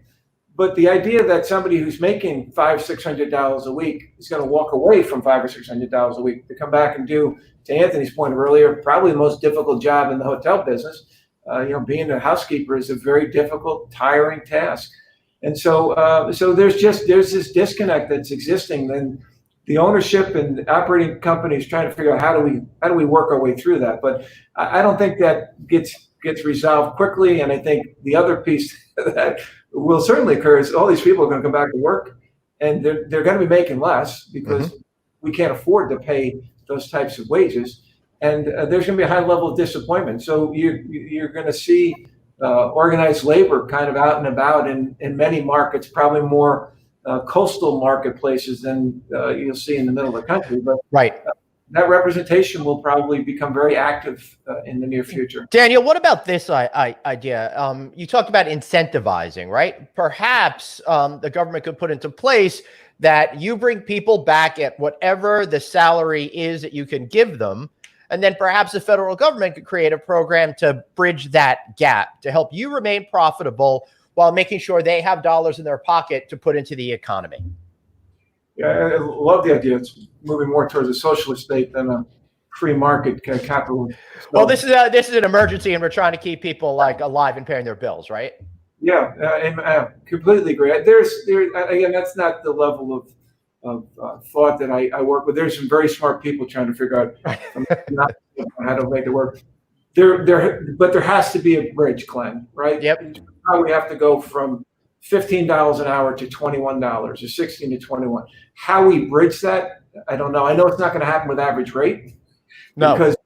But the idea that somebody who's making $500-600 a week is going to walk away from $500 or $600 a week to come back and do, to Anthony's point earlier, probably the most difficult job in the hotel business. Being a housekeeper is a very difficult, tiring task. And so there's this disconnect that's existing. And the ownership and operating companies trying to figure out how do we work our way through that. But I don't think that gets resolved quickly. And I think the other piece that will certainly occur is all these people are going to come back to work, and they're going to be making less because we can't afford to pay those types of wages. And there's going to be a high level of disappointment. So you're going to see organized labor kind of out and about in many markets, probably more coastal marketplaces than you'll see in the middle of the country. But that representation will probably become very active in the near future. Daniel, what about this idea? You talked about incentivizing, right? Perhaps the government could put into place that you bring people back at whatever the salary is that you can give them. And then perhaps the federal government could create a program to bridge that gap to help you remain profitable while making sure they have dollars in their pocket to put into the economy. Yeah, I love the idea. It's moving more towards a socialist state than a free market capital. Well, this is an emergency, and we're trying to keep people like alive and paying their bills, right? Yeah, and completely agree. Again, that's not the level of thought that I work with. There's some very smart people trying to figure out how to make it work. But there has to be a bridge, Glenn, right? Yep. How we have to go from $15 an hour to $21 or 16 to 21. How we bridge that, I don't know. I know it's not going to happen with average rate. No. Because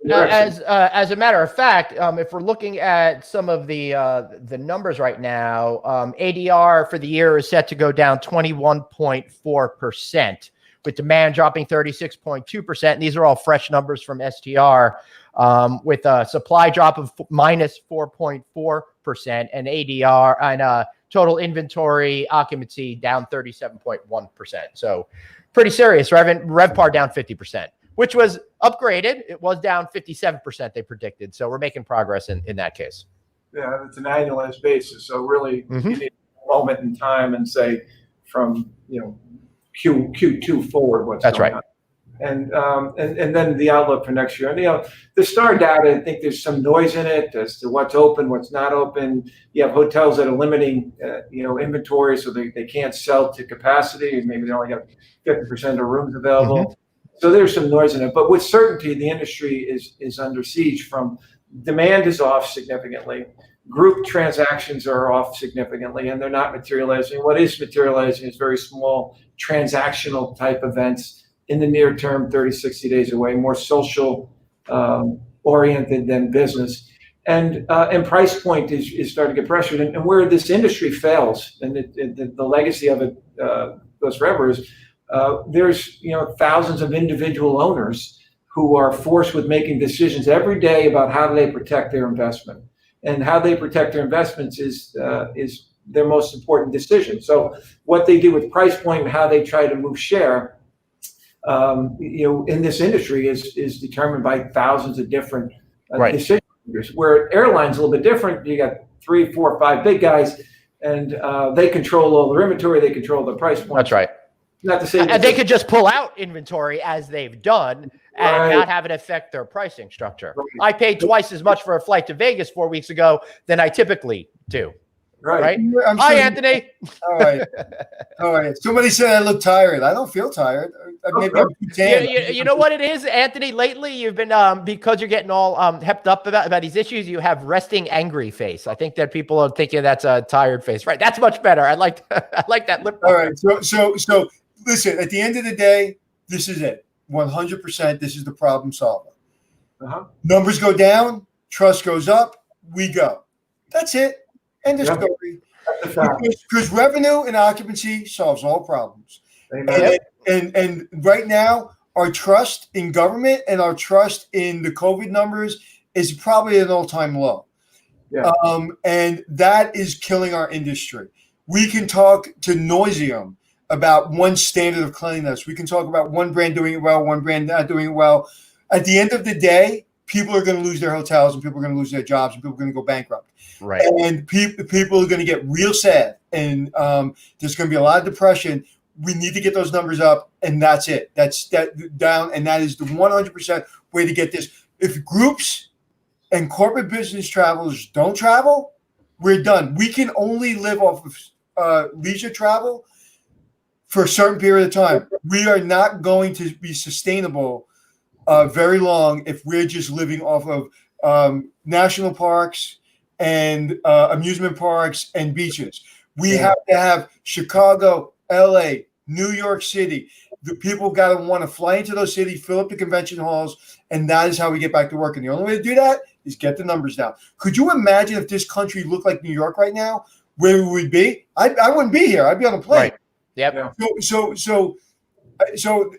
as a matter of fact, if we're looking at some of the numbers right now, ADR for the year is set to go down 21.4%, with demand dropping 36.2%. And these are all fresh numbers from STR, with a supply drop of minus 4.4% and ADR and total inventory occupancy down 37.1%. So pretty serious. RevPAR down 50%. Which was upgraded. It was down 57%, they predicted. So we're making progress in that case. Yeah, it's an annualized basis. So really, you need a moment in time and say from Q2 forward what's going on. And then the outlook for next year. And the STAR data, I think there's some noise in it as to what's open, what's not open. You have hotels that are limiting inventory, so they can't sell to capacity, and maybe they only have 50% of rooms available. So there's some noise in it, but with certainty, the industry is under siege. From demand is off significantly, group transactions are off significantly, and they're not materializing. What is materializing is very small transactional type events in the near term, 30, 60 days away, more social oriented than business. And price point is starting to get pressured. And where this industry fails, and the legacy of it goes forever, is there's thousands of individual owners who are forced with making decisions every day about how do they protect their investment, and how they protect their investments is their most important decision. So what they do with price point and how they try to move share, in this industry is determined by thousands of different decision makers. Where airlines a little bit different. You got 3, 4, 5 big guys, and they control all their inventory. They control the price point. That's right. Not to say and they could just pull out inventory as they've done and not have it affect their pricing structure. I paid twice as much for a flight to Vegas 4 weeks ago than I typically do. Right? Hi, Anthony. All right. Somebody said I look tired. I don't feel tired. Maybe I'm too tan. You know what it is, Anthony? Lately, you've been because you're getting all hepped up about these issues. You have resting angry face. I think that people are thinking that's a tired face. Right? That's much better. I like that lip. All right. So listen. At the end of the day, this is it. 100%. This is the problem solver. Numbers go down. Trust goes up. We go. That's it. End of story. Because revenue and occupancy solves all problems. And right now, our trust in government and our trust in the COVID numbers is probably at an all-time low. And that is killing our industry. We can talk to nauseam about one standard of cleanliness. We can talk about one brand doing it well, one brand not doing it well. At the end of the day, people are going to lose their hotels and people are going to lose their jobs and people are going to go bankrupt. Right. And people are going to get real sad. And there's going to be a lot of depression. We need to get those numbers up, and that's it. That's that down, and that is the 100% way to get this. If groups and corporate business travelers don't travel, we're done. We can only live off of leisure travel for a certain period of time. We are not going to be sustainable very long if we're just living off of national parks and amusement parks and beaches. We have to have Chicago, LA, New York City. The people got to want to fly into those cities, fill up the convention halls, and that is how we get back to work. And the only way to do that is get the numbers down. Could you imagine if this country looked like New York right now, where we would be? I wouldn't be here. I'd be on a plane. Right. Yep. So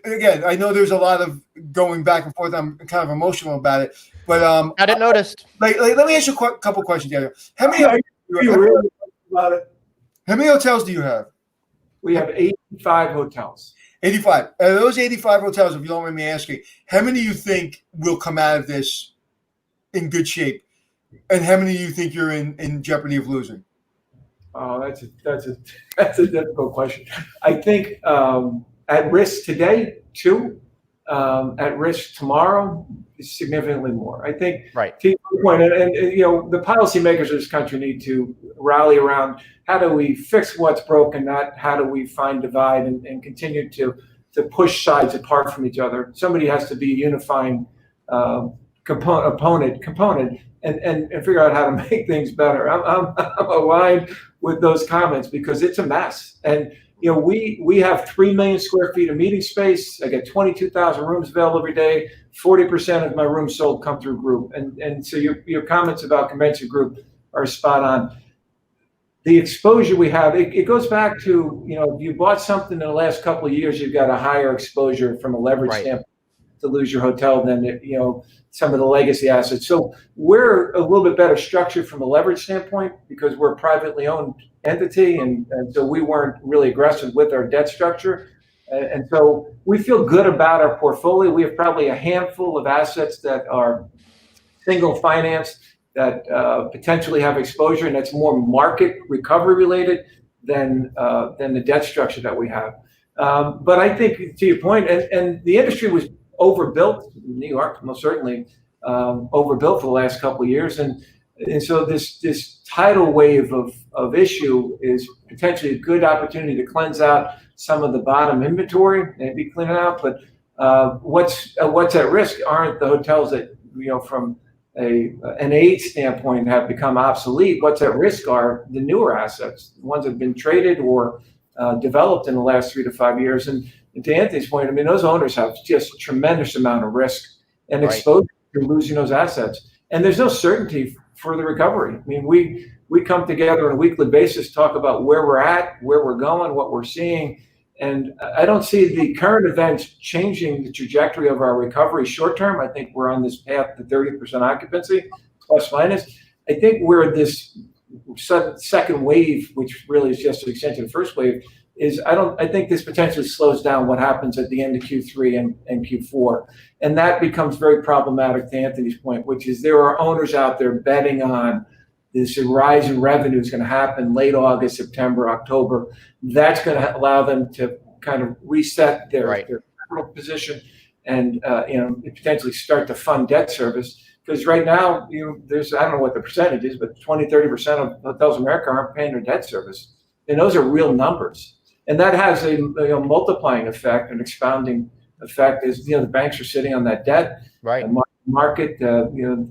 again, I know there's a lot of going back and forth. I'm kind of emotional about it, but I didn't notice. Like, let me ask you a couple questions, Daniel. How many hotels do you have? We have 85 hotels. 85. Those 85 hotels, if you don't mind me asking, how many do you think will come out of this in good shape, and how many do you think you're in jeopardy of losing? Oh, that's a difficult question. I think at risk today, 2. At risk tomorrow, significantly more. I think. Right. To your point, and the policymakers of this country need to rally around how do we fix what's broken, not how do we find divide and continue to push sides apart from each other. Somebody has to be a unifying component and figure out how to make things better. I'm aligned with those comments because it's a mess. And we have 3 million square feet of meeting space. I get 22,000 rooms available every day. 40% of my rooms sold come through group. And so your comments about convention group are spot on. The exposure we have, it goes back to, if you bought something in the last couple of years, you've got a higher exposure from a leverage standpoint to lose your hotel than, some of the legacy assets. So we're a little bit better structured from a leverage standpoint because we're a privately owned entity. And so we weren't really aggressive with our debt structure. And so we feel good about our portfolio. We have probably a handful of assets that are single finance that potentially have exposure, and that's more market recovery related than the debt structure that we have. But I think to your point, and the industry was overbuilt. New York, most certainly, overbuilt for the last couple of years, and so this tidal wave of issue is potentially a good opportunity to cleanse out some of the bottom inventory, maybe clean it out. But what's at risk aren't the hotels that from an age standpoint have become obsolete. What's at risk are the newer assets, the ones that have been traded or developed in the last 3 to 5 years. And to Anthony's point, those owners have just a tremendous amount of risk and exposure to losing those assets. And there's no certainty for the recovery. We come together on a weekly basis, talk about where we're at, where we're going, what we're seeing. And I don't see the current events changing the trajectory of our recovery short term. I think we're on this path to 30% occupancy, plus minus. I think we're in this second wave, which really is just an extension of the first wave, I think this potentially slows down what happens at the end of Q3 and Q4. And that becomes very problematic to Anthony's point, which is there are owners out there betting on this rise in revenue is going to happen late August, September, October. That's going to allow them to kind of reset their capital position and potentially start to fund debt service. Because right now, there's, I don't know what the percentage is, but 20-30% of hotels in America aren't paying their debt service. And those are real numbers. And that has a multiplying effect, an expounding effect is, the banks are sitting on that debt. Right. The market,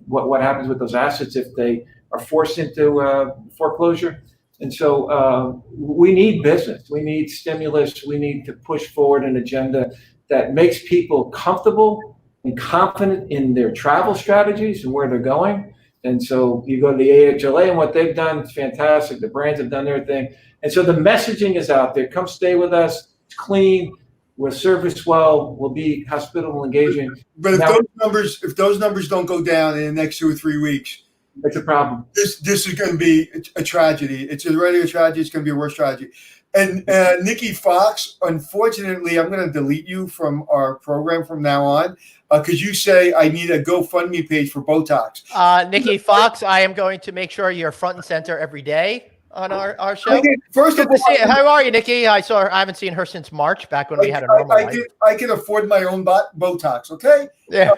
what happens with those assets if they are forced into foreclosure. And so we need business. We need stimulus. We need to push forward an agenda that makes people comfortable and confident in their travel strategies and where they're going. And so you go to the AHLA and what they've done, it's fantastic. The brands have done their thing. And so the messaging is out there. Come stay with us. It's clean. We'll service well. We'll be hospitable, engaging. But if those numbers don't go down in the next 2 or 3 weeks, it's a problem. This is going to be a tragedy. It's already a tragedy. It's going to be a worse tragedy. And Nikki Fox, unfortunately, I'm going to delete you from our program from now on because you say I need a GoFundMe page for Botox. Nikki Fox, I am going to make sure you're front and center every day on our show. First of all, how are you, Nikki? I haven't seen her since March, back when we had a normal life. I can afford my own Botox, okay? Yeah.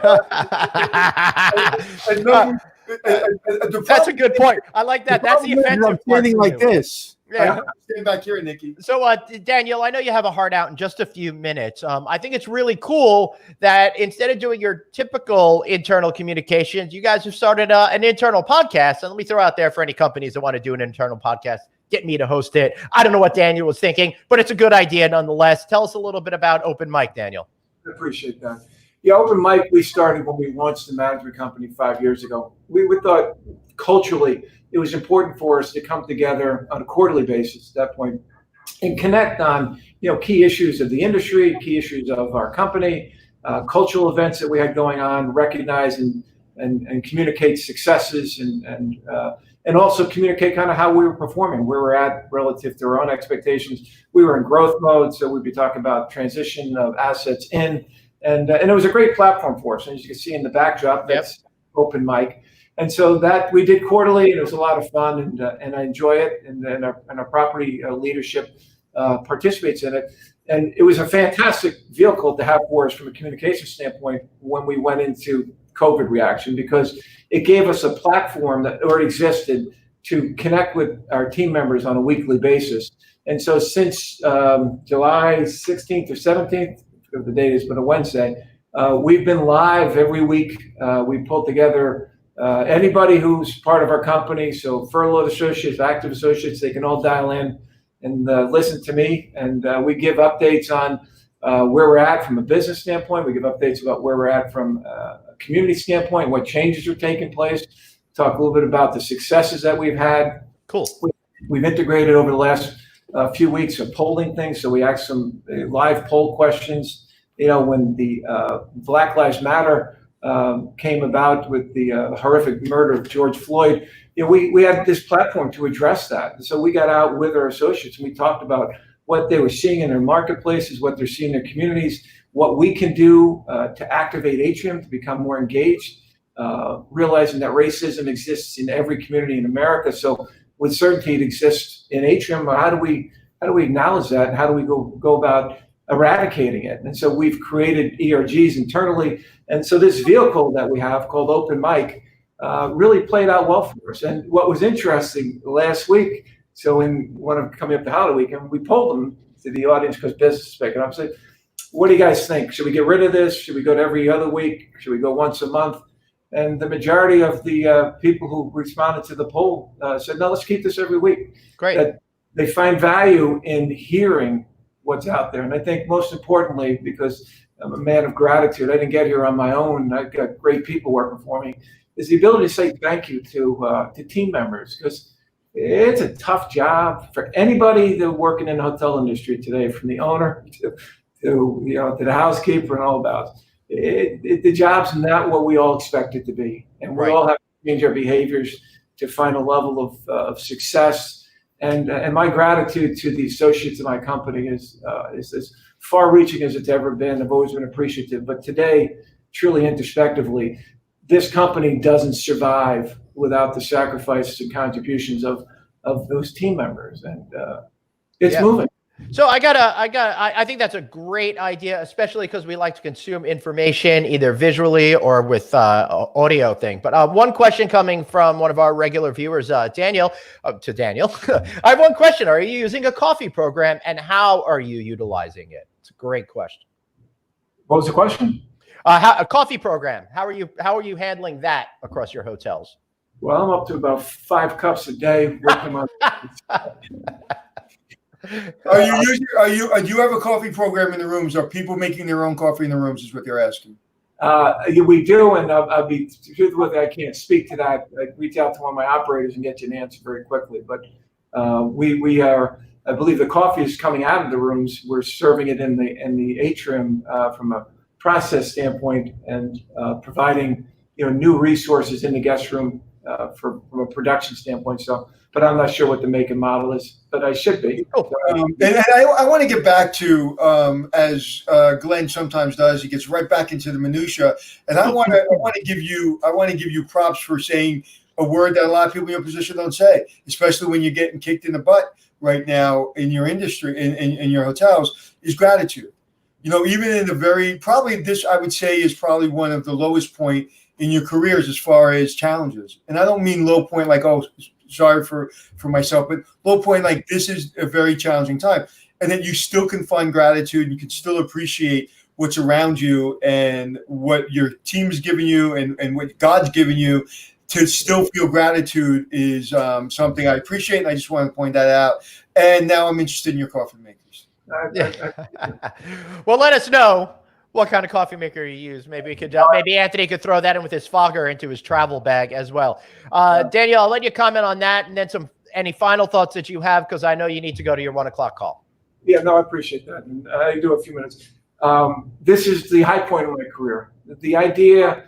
That's a good point. I like that. That's the offensive part. Standing like this. Yeah. Stand back here, Nikki. So, Daniel, I know you have a heart out in just a few minutes. I think it's really cool that instead of doing your typical internal communications, you guys have started an internal podcast. And let me throw out there for any companies that want to do an internal podcast, get me to host it. I don't know what Daniel was thinking, but it's a good idea nonetheless. Tell us a little bit about Open Mic, Daniel. I appreciate that. Yeah, Open Mic, we started when we launched the management company 5 years ago. We thought culturally it was important for us to come together on a quarterly basis at that point and connect on key issues of the industry, key issues of our company, cultural events that we had going on, recognize and communicate successes and also communicate kind of how we were performing, where we're at relative to our own expectations. We were in growth mode, so we'd be talking about transition of assets in. And it was a great platform for us. And as you can see in the backdrop, that's Open Mic. And so that we did quarterly, and it was a lot of fun, and I enjoy it. And our property leadership participates in it. And it was a fantastic vehicle to have for us from a communication standpoint when we went into COVID reaction, because it gave us a platform that already existed to connect with our team members on a weekly basis. And so since July 16th or 17th, the date is, but a Wednesday, we've been live every week. We pulled together anybody who's part of our company. So furloughed associates, active associates, they can all dial in and listen to me. And we give updates on where we're at from a business standpoint. We give updates about where we're at from a community standpoint, what changes are taking place. Talk a little bit about the successes that we've had. Cool. We've integrated over the last few weeks of polling things. So we asked some live poll questions. When the Black Lives Matter came about with the horrific murder of George Floyd, we had this platform to address that. And so we got out with our associates and we talked about what they were seeing in their marketplaces, what they're seeing in their communities, what we can do to activate Atrium to become more engaged, realizing that racism exists in every community in America. So with certainty it exists in Atrium. How do we acknowledge that, and how do we go about eradicating it? And so we've created ERGs internally. And so this vehicle that we have called Open Mic really played out well for us. And what was interesting last week, so in one of coming up to holiday weekend, we polled them to the audience because business is picking up. Said, what do you guys think? Should we get rid of this? Should we go to every other week? Should we go once a month? And the majority of the people who responded to the poll said, no, let's keep this every week. Great. That they find value in hearing what's out there. And I think most importantly, because I'm a man of gratitude, I didn't get here on my own. I've got great people working for me, is the ability to say thank you to team members, because it's a tough job for anybody that's working in the hotel industry today, from the owner to the housekeeper and all about. The job's not what we all expect it to be, and we all have to change our behaviors to find a level of success. And my gratitude to the associates of my company is as far-reaching as it's ever been. I've always been appreciative, but today, truly introspectively, this company doesn't survive without the sacrifices and contributions of those team members, and it's moving. So I think that's a great idea, especially because we like to consume information either visually or with audio thing. But one question coming from one of our regular viewers, Daniel, to Daniel. I have one question. Are you using a coffee program, and how are you utilizing it? It's a great question. What was the question? A coffee program. How are you handling that across your hotels? Well, I'm up to about 5 cups a day working on. Do you have a coffee program in the rooms? Are people making their own coffee in the rooms is what they're asking? We do, and I'll be truthful with you, I can't speak to that. I reach out to one of my operators and get you an answer very quickly. But we are, I believe the coffee is coming out of the rooms. We're serving it in the atrium from a process standpoint, and providing new resources in the guest room from a production standpoint. So, but I'm not sure what the make and model is, but I should be. And I want to get back to, as Glenn sometimes does, he gets right back into the minutia. And I want to give you props for saying a word that a lot of people in your position don't say, especially when you're getting kicked in the butt right now in your industry, in your hotels, is gratitude. Even in this, I would say, is probably one of the lowest point in your careers as far as challenges. And I don't mean low point like, oh, sorry for myself, but low point like this is a very challenging time. And that you still can find gratitude and you can still appreciate what's around you and what your team is giving you and what God's given you. To still feel gratitude is something I appreciate, and I just want to point that out. And now I'm interested in your coffee makers. Well, let us know what kind of coffee maker you use. Maybe Anthony could throw that in with his fogger into his travel bag as well. Daniel, I'll let you comment on that, and then any final thoughts that you have, because I know you need to go to your 1 o'clock call. Yeah, no, I appreciate that. And I do a few minutes. This is the high point of my career. The idea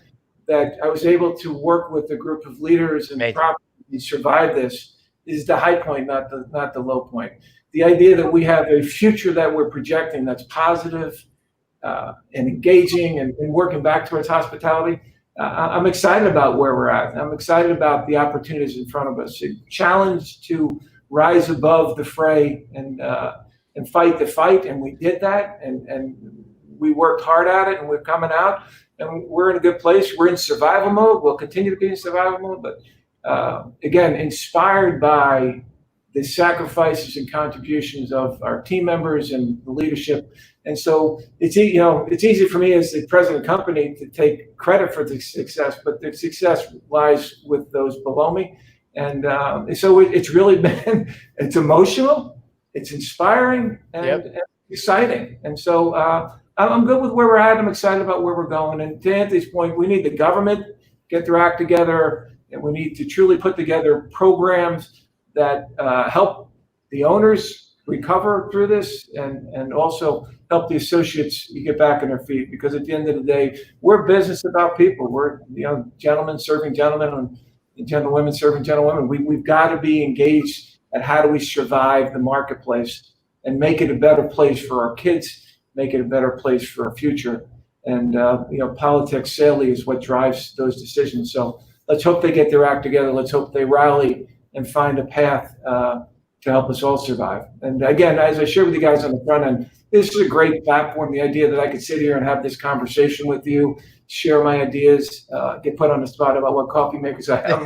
that I was able to work with a group of leaders and properly survive this is the high point, not the low point. The idea that we have a future that we're projecting that's positive and engaging and working back towards hospitality. I'm excited about where we're at. I'm excited about the opportunities in front of us. A challenge to rise above the fray and fight the fight, and we did that, and we worked hard at it, and we're coming out. And we're in a good place. We're in survival mode. We'll continue to be in survival mode. But again, inspired by the sacrifices and contributions of our team members and the leadership. And so it's easy for me as the president of the company to take credit for the success, but the success lies with those below me. And so it's really been, it's emotional, it's inspiring, and exciting. And so I'm good with where we're at. I'm excited about where we're going. And to Anthony's point, we need the government get their act together, and we need to truly put together programs that help the owners recover through this, and also help the associates get back on their feet. Because at the end of the day, we're business about people. We're gentlemen serving gentlemen and gentlewomen serving gentlewomen. We've got to be engaged at how do we survive the marketplace and make it a better place for our kids, make it a better place for our future. And politics sadly is what drives those decisions. So let's hope they get their act together. Let's hope they rally and find a path to help us all survive. And again, as I shared with you guys on the front end, this is a great platform. The idea that I could sit here and have this conversation with you, share my ideas, get put on the spot about what coffee makers I have.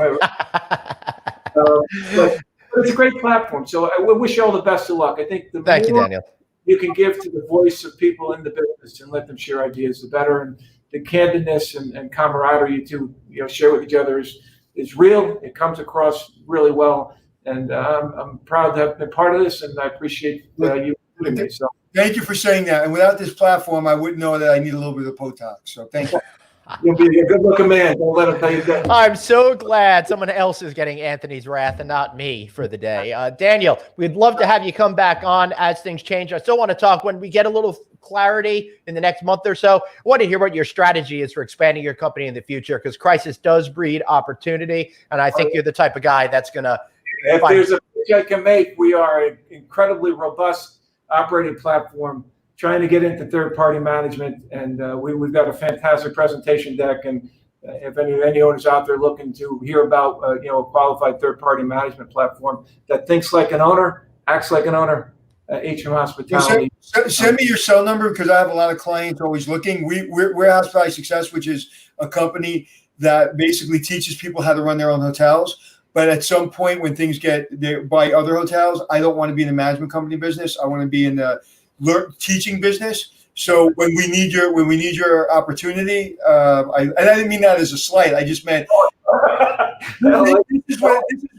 But it's a great platform. So I wish you all the best of luck. I think the Thank you, Daniel. You can give to the voice of people in the business and let them share ideas, the better. And the candidness and camaraderie you two share with each other is real. It comes across really well. And I'm proud to have been part of this, and I appreciate you including me. So thank you for saying that. And without this platform, I wouldn't know that I need a little bit of Botox. So thank you. You'll be a good-looking man. Don't let him tell you that. I'm so glad someone else is getting Anthony's wrath and not me for the day. Daniel, we'd love to have you come back on as things change. I still want to talk when we get a little clarity in the next month or so. I want to hear what your strategy is for expanding your company in the future, because crisis does breed opportunity. And I think you're the type of guy that's going to. If there's a pitch I can make, we are an incredibly robust operating platform trying to get into third-party management, and we've got a fantastic presentation deck. And if any owners out there looking to hear about a qualified third-party management platform that thinks like an owner, acts like an owner, Atrium Hospitality. Send me your cell number, because I have a lot of clients always looking. We're Hospitality Success, which is a company that basically teaches people how to run their own hotels. But at some point when things get by other hotels, I don't want to be in the management company business. I want to be in the teaching business. So when we need your opportunity, I didn't mean that as a slight. I just meant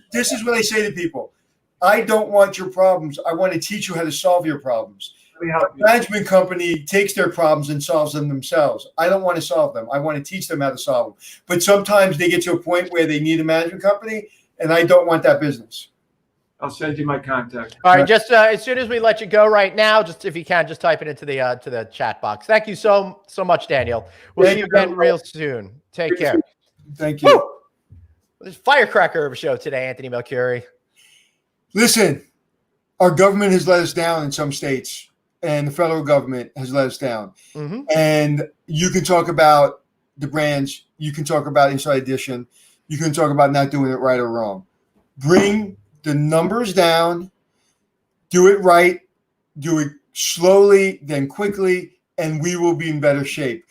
this is what I say to people. I don't want your problems. I want to teach you how to solve your problems. The management company takes their problems and solves them themselves. I don't want to solve them. I want to teach them how to solve them. But sometimes they get to a point where they need a management company, and I don't want that business. I'll send you my contact. All right, just as soon as we let you go right now, just if you can, just type it into the to the chat box. Thank you so much, Daniel. We'll see you again real soon. Take care. Thank you. Woo! This firecracker of a show today, Anthony Melchiorri. Listen, our government has let us down in some states, and the federal government has let us down. Mm-hmm. And you can talk about the brands. You can talk about Inside Edition. You can talk about not doing it right or wrong. Bring the numbers down. Do it right. Do it slowly, then quickly, and we will be in better shape.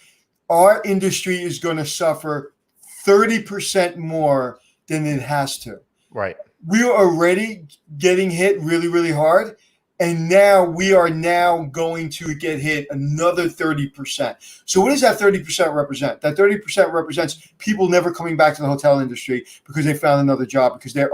Our industry is going to suffer 30% more than it has to. Right. We are already getting hit really, really hard. And now we are going to get hit another 30%. So what does that 30% represent? That 30% represents people never coming back to the hotel industry because they found another job because they're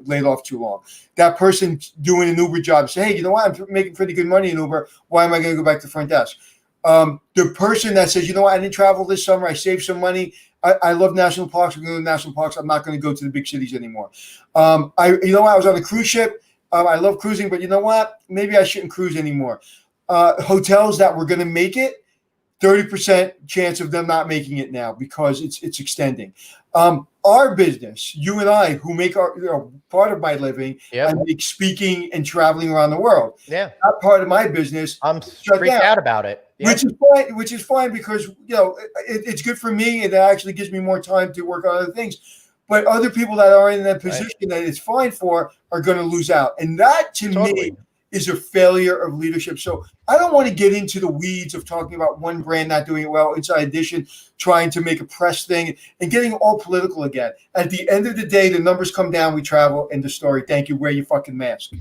laid off too long. That person doing an Uber job say, hey, you know what? I'm making pretty good money in Uber. Why am I going to go back to the front desk? The person that says, you know what? I didn't travel this summer. I saved some money. I love national parks. We're going to national parks. I'm not going to go to the big cities anymore. You know what? I was on a cruise ship. I love cruising, but you know what? Maybe I shouldn't cruise anymore. Hotels that were going to make it, 30% chance of them not making it now because it's extending. Our business, you and I, who make part of my living, I make speaking and traveling around the world. Yeah, that part of my business. I'm freaked out about it. Yeah. Which is fine because it's good for me and it actually gives me more time to work on other things. But other people that are in that position that it's fine for are going to lose out. And that, to me, is a failure of leadership. So I don't want to get into the weeds of talking about one brand not doing it well, Inside Edition, trying to make a press thing and getting all political again. At the end of the day, the numbers come down, we travel, end of story. Thank you. Wear your fucking mask.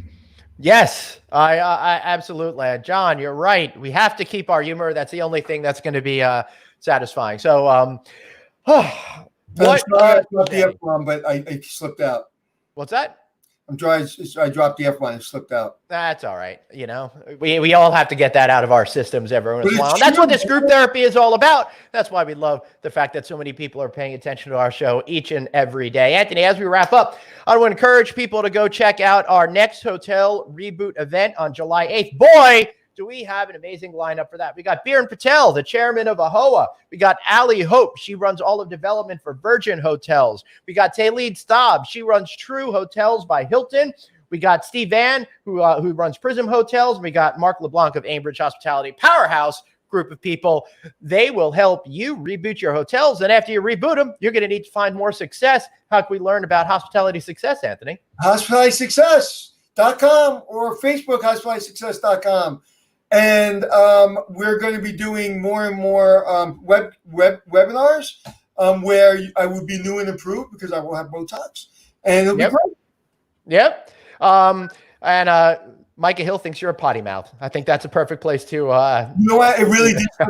Yes, I absolutely. John, you're right. We have to keep our humor. That's the only thing that's going to be satisfying. So, What? I dropped the F-bomb, but I slipped out. What's that? I dropped the F-bomb and slipped out. That's all right. You know, we all have to get that out of our systems every once in a while. And that's what this group therapy is all about. That's why we love the fact that so many people are paying attention to our show each and every day. Anthony, as we wrap up, I want to encourage people to go check out our next hotel reboot event on July 8th. Boy, do we have an amazing lineup for that. We got Biren Patel, the chairman of AHOA. We got Ali Hope. She runs all of development for Virgin Hotels. We got Taylid Staub. She runs True Hotels by Hilton. We got Steve Van, who runs Prism Hotels. We got Mark LeBlanc of Ambridge Hospitality. Powerhouse group of people. They will help you reboot your hotels. And after you reboot them, you're going to need to find more success. How can we learn about hospitality success, Anthony? HospitalitySuccess.com or Facebook, HospitalitySuccess.com. And we're going to be doing more and more webinars where I will be new and improved because I will have Botox. And it'll be great. Yep. Micah Hill thinks you're a potty mouth. I think that's a perfect place to. You know what? It really did. I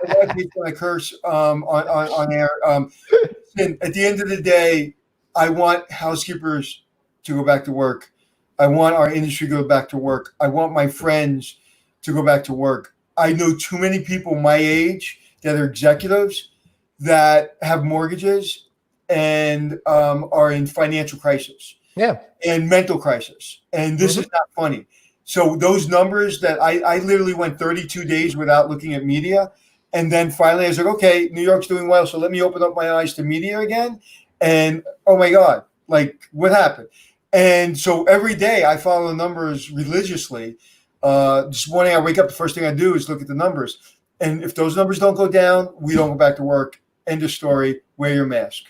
don't think I curse on air. At the end of the day, I want housekeepers to go back to work. I want our industry to go back to work. I want my friends to go back to work. I know too many people my age that are executives that have mortgages and are in financial crisis. Yeah. And mental crisis. And this is not funny. So those numbers that I literally went 32 days without looking at media. And then finally I was like, okay, New York's doing well. So let me open up my eyes to media again. And oh my God, like what happened? And so every day I follow the numbers religiously. This morning I wake up, the first thing I do is look at the numbers. And if those numbers don't go down, we don't go back to work. End of story. Wear your mask.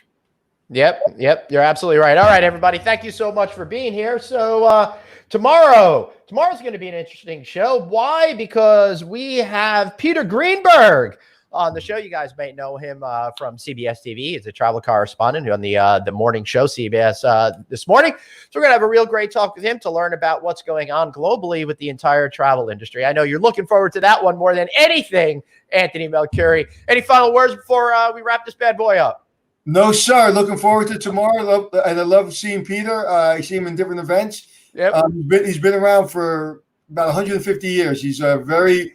Yep. You're absolutely right. All right, everybody. Thank you so much for being here. So tomorrow's going to be an interesting show. Why? Because we have Peter Greenberg on the show. You guys may know him from CBS TV. He's a travel correspondent on the morning show, CBS This Morning. So we're going to have a real great talk with him to learn about what's going on globally with the entire travel industry. I know you're looking forward to that one more than anything, Anthony Melchiorri. Any final words before we wrap this bad boy up? No, sir. Looking forward to tomorrow. I love seeing Peter. I see him in different events. Yep. He's been around for about 150 years. He's a very,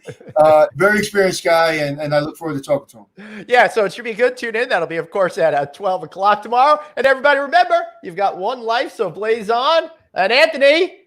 very experienced guy, and I look forward to talking to him. Yeah, so it should be good. Tune in. That'll be, of course, at 12 o'clock tomorrow. And everybody remember, you've got one life, so blaze on. And Anthony.